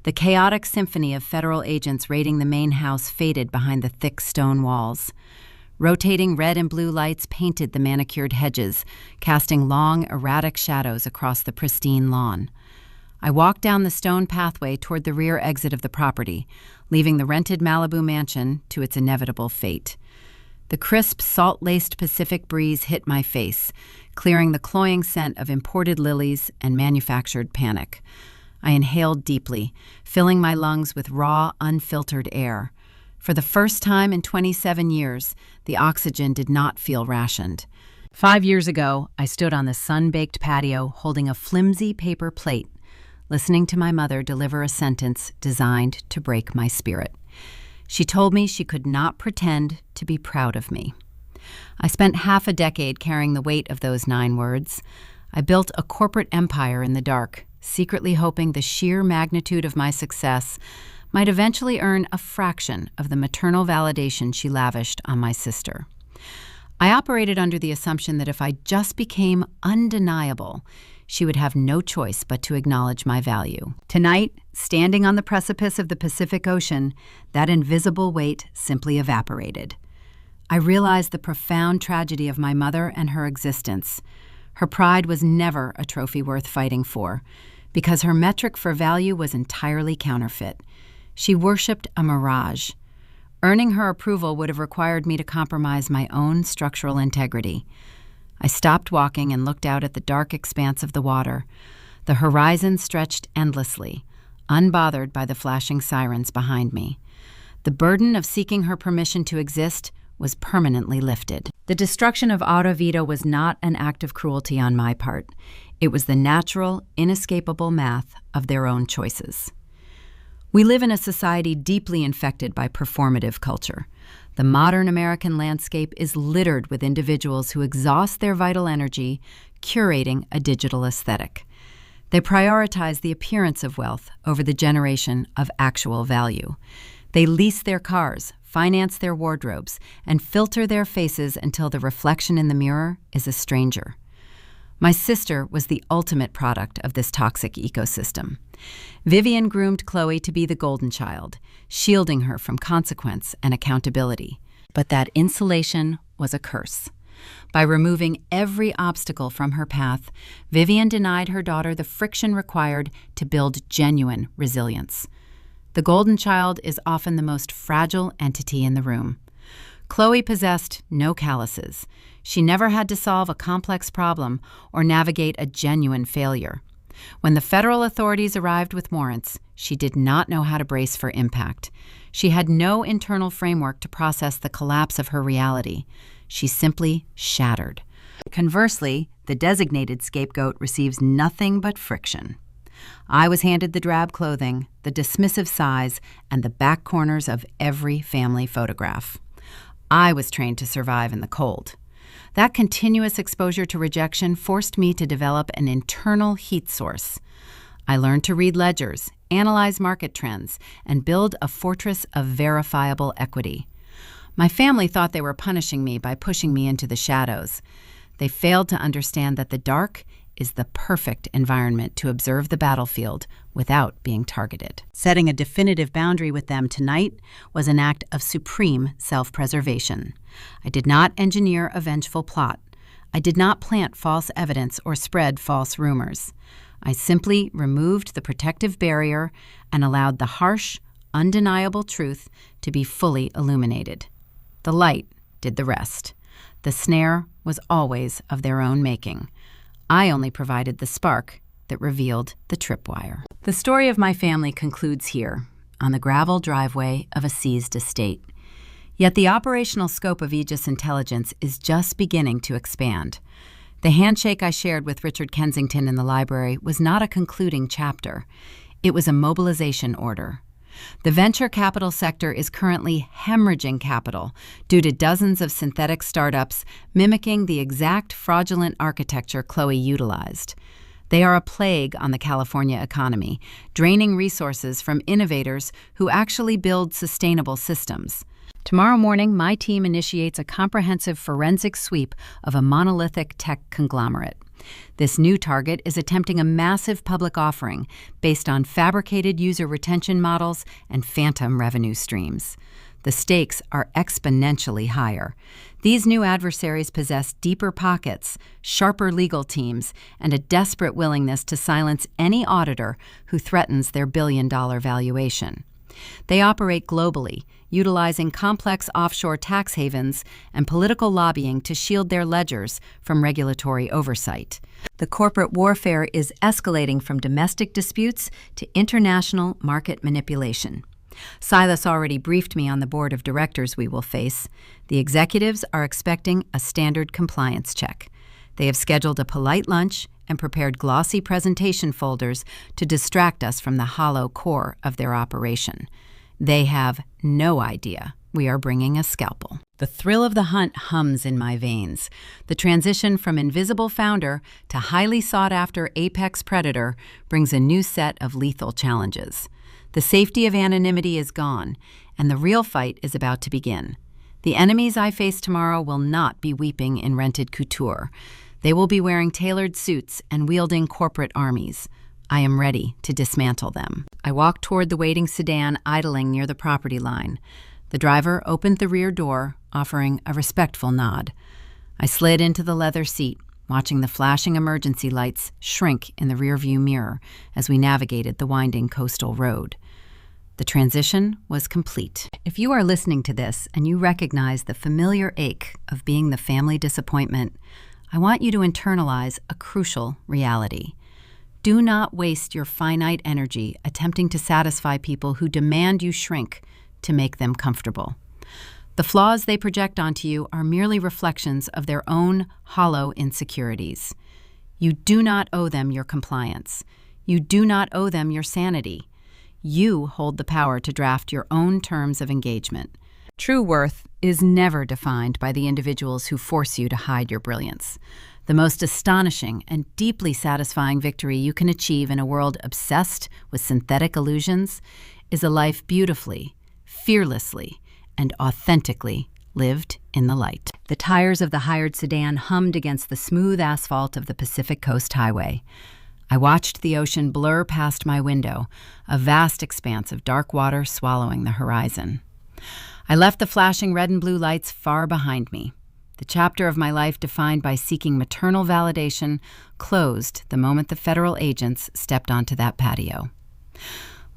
The chaotic symphony of federal agents raiding the main house faded behind the thick stone walls. Rotating red and blue lights painted the manicured hedges, casting long, erratic shadows across the pristine lawn. I walked down the stone pathway toward the rear exit of the property, leaving the rented Malibu mansion to its inevitable fate. The crisp, salt-laced Pacific breeze hit my face, clearing the cloying scent of imported lilies and manufactured panic. I inhaled deeply, filling my lungs with raw, unfiltered air. For the first time in 27 years, the oxygen did not feel rationed. 5 years ago, I stood on the sun-baked patio holding a flimsy paper plate, listening to my mother deliver a sentence designed to break my spirit. She told me she could not pretend to be proud of me. I spent half a decade carrying the weight of those 9 words. I built a corporate empire in the dark, secretly hoping the sheer magnitude of my success might eventually earn a fraction of the maternal validation she lavished on my sister. I operated under the assumption that if I just became undeniable, she would have no choice but to acknowledge my value. Tonight, standing on the precipice of the Pacific Ocean, that invisible weight simply evaporated. I realized the profound tragedy of my mother and her existence. Her pride was never a trophy worth fighting for, because her metric for value was entirely counterfeit. She worshipped a mirage. Earning her approval would have required me to compromise my own structural integrity. I stopped walking and looked out at the dark expanse of the water. The horizon stretched endlessly, unbothered by the flashing sirens behind me. The burden of seeking her permission to exist was permanently lifted. The destruction of Vida was not an act of cruelty on my part. It was the natural, inescapable math of their own choices. We live in a society deeply infected by performative culture. The modern American landscape is littered with individuals who exhaust their vital energy curating a digital aesthetic. They prioritize the appearance of wealth over the generation of actual value. They lease their cars, finance their wardrobes, and filter their faces until the reflection in the mirror is a stranger. My sister was the ultimate product of this toxic ecosystem. Vivian groomed Chloe to be the golden child, shielding her from consequence and accountability. But that insulation was a curse. By removing every obstacle from her path, Vivian denied her daughter the friction required to build genuine resilience. The golden child is often the most fragile entity in the room. Chloe possessed no calluses. She never had to solve a complex problem or navigate a genuine failure. When the federal authorities arrived with warrants, she did not know how to brace for impact. She had no internal framework to process the collapse of her reality. She simply shattered. Conversely, the designated scapegoat receives nothing but friction. I was handed the drab clothing, the dismissive size, and the back corners of every family photograph. I was trained to survive in the cold. That continuous exposure to rejection forced me to develop an internal heat source. I learned to read ledgers, analyze market trends, and build a fortress of verifiable equity. My family thought they were punishing me by pushing me into the shadows. They failed to understand that the dark is the perfect environment to observe the battlefield without being targeted. Setting a definitive boundary with them tonight was an act of supreme self-preservation. I did not engineer a vengeful plot. I did not plant false evidence or spread false rumors. I simply removed the protective barrier and allowed the harsh, undeniable truth to be fully illuminated. The light did the rest. The snare was always of their own making. I only provided the spark that revealed the tripwire. The story of my family concludes here, on the gravel driveway of a seized estate. Yet the operational scope of Aegis intelligence is just beginning to expand. The handshake I shared with Richard Kensington in the library was not a concluding chapter. It was a mobilization order. The venture capital sector is currently hemorrhaging capital due to dozens of synthetic startups mimicking the exact fraudulent architecture Chloe utilized. They are a plague on the California economy, draining resources from innovators who actually build sustainable systems. Tomorrow morning, my team initiates a comprehensive forensic sweep of a monolithic tech conglomerate. This new target is attempting a massive public offering based on fabricated user retention models and phantom revenue streams. The stakes are exponentially higher. These new adversaries possess deeper pockets, sharper legal teams, and a desperate willingness to silence any auditor who threatens their billion-dollar valuation. They operate globally, utilizing complex offshore tax havens and political lobbying to shield their ledgers from regulatory oversight. The corporate warfare is escalating from domestic disputes to international market manipulation. Silas already briefed me on the board of directors we will face. The executives are expecting a standard compliance check. They have scheduled a polite lunch and prepared glossy presentation folders to distract us from the hollow core of their operation. They have no idea we are bringing a scalpel. The thrill of the hunt hums in my veins. The transition from invisible founder to highly sought-after apex predator brings a new set of lethal challenges. The safety of anonymity is gone, and the real fight is about to begin. The enemies I face tomorrow will not be weeping in rented couture. They will be wearing tailored suits and wielding corporate armies. I am ready to dismantle them. I walked toward the waiting sedan idling near the property line. The driver opened the rear door, offering a respectful nod. I slid into the leather seat, watching the flashing emergency lights shrink in the rearview mirror as we navigated the winding coastal road. The transition was complete. If you are listening to this and you recognize the familiar ache of being the family disappointment, I want you to internalize a crucial reality. Do not waste your finite energy attempting to satisfy people who demand you shrink to make them comfortable. The flaws they project onto you are merely reflections of their own hollow insecurities. You do not owe them your compliance. You do not owe them your sanity. You hold the power to draft your own terms of engagement. True worth is never defined by the individuals who force you to hide your brilliance. The most astonishing and deeply satisfying victory you can achieve in a world obsessed with synthetic illusions is a life beautifully, fearlessly, and authentically lived in the light. The tires of the hired sedan hummed against the smooth asphalt of the Pacific Coast Highway. I watched the ocean blur past my window, a vast expanse of dark water swallowing the horizon. I left the flashing red and blue lights far behind me. The chapter of my life defined by seeking maternal validation closed the moment the federal agents stepped onto that patio.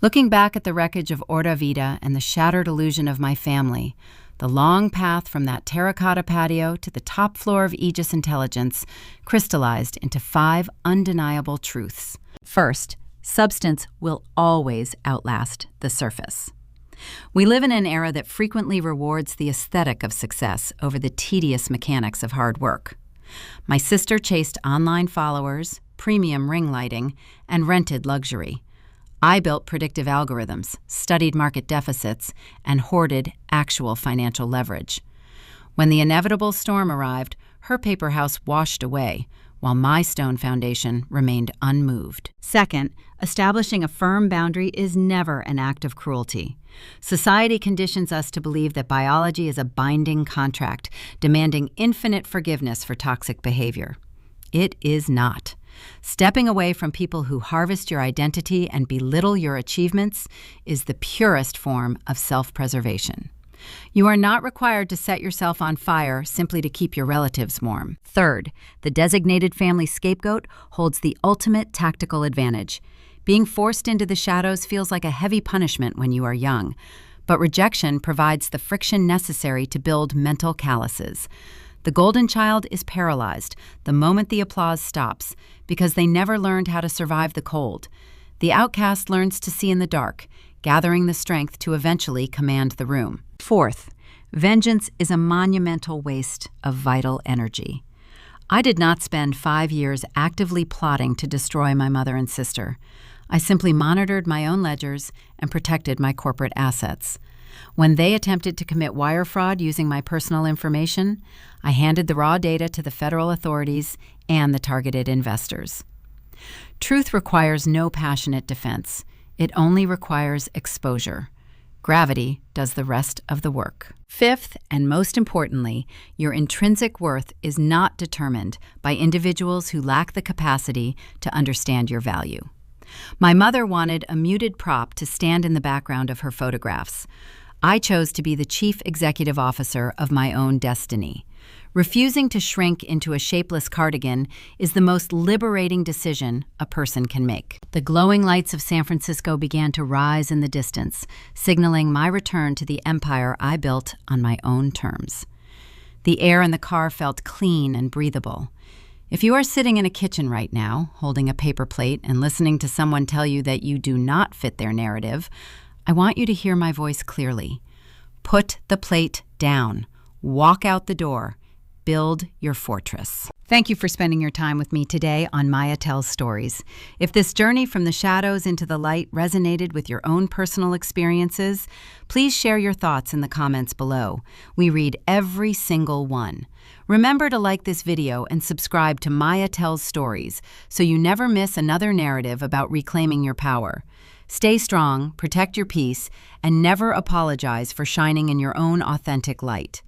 Looking back at the wreckage of Vida and the shattered illusion of my family, the long path from that terracotta patio to the top floor of Aegis Intelligence crystallized into 5 undeniable truths. First, substance will always outlast the surface. We live in an era that frequently rewards the aesthetic of success over the tedious mechanics of hard work. My sister chased online followers, premium ring lighting, and rented luxury. I built predictive algorithms, studied market deficits, and hoarded actual financial leverage. When the inevitable storm arrived, her paper house washed away, while my stone foundation remained unmoved. Second, establishing a firm boundary is never an act of cruelty. Society conditions us to believe that biology is a binding contract, demanding infinite forgiveness for toxic behavior. It is not. Stepping away from people who harvest your identity and belittle your achievements is the purest form of self-preservation. You are not required to set yourself on fire simply to keep your relatives warm. Third, the designated family scapegoat holds the ultimate tactical advantage. Being forced into the shadows feels like a heavy punishment when you are young, but rejection provides the friction necessary to build mental calluses. The golden child is paralyzed the moment the applause stops because they never learned how to survive the cold. The outcast learns to see in the dark, gathering the strength to eventually command the room. Fourth, vengeance is a monumental waste of vital energy. I did not spend 5 years actively plotting to destroy my mother and sister. I simply monitored my own ledgers and protected my corporate assets. When they attempted to commit wire fraud using my personal information, I handed the raw data to the federal authorities and the targeted investors. Truth requires no passionate defense. It only requires exposure. Gravity does the rest of the work. Fifth, and most importantly, your intrinsic worth is not determined by individuals who lack the capacity to understand your value. My mother wanted a muted prop to stand in the background of her photographs. I chose to be the chief executive officer of my own destiny. Refusing to shrink into a shapeless cardigan is the most liberating decision a person can make. The glowing lights of San Francisco began to rise in the distance, signaling my return to the empire I built on my own terms. The air in the car felt clean and breathable. If you are sitting in a kitchen right now, holding a paper plate and listening to someone tell you that you do not fit their narrative, I want you to hear my voice clearly. Put the plate down. Walk out the door. Build your fortress. Thank you for spending your time with me today on Maya Tells Stories. If this journey from the shadows into the light resonated with your own personal experiences, please share your thoughts in the comments below. We read every single one. Remember to like this video and subscribe to Maya Tells Stories so you never miss another narrative about reclaiming your power. Stay strong, protect your peace, and never apologize for shining in your own authentic light.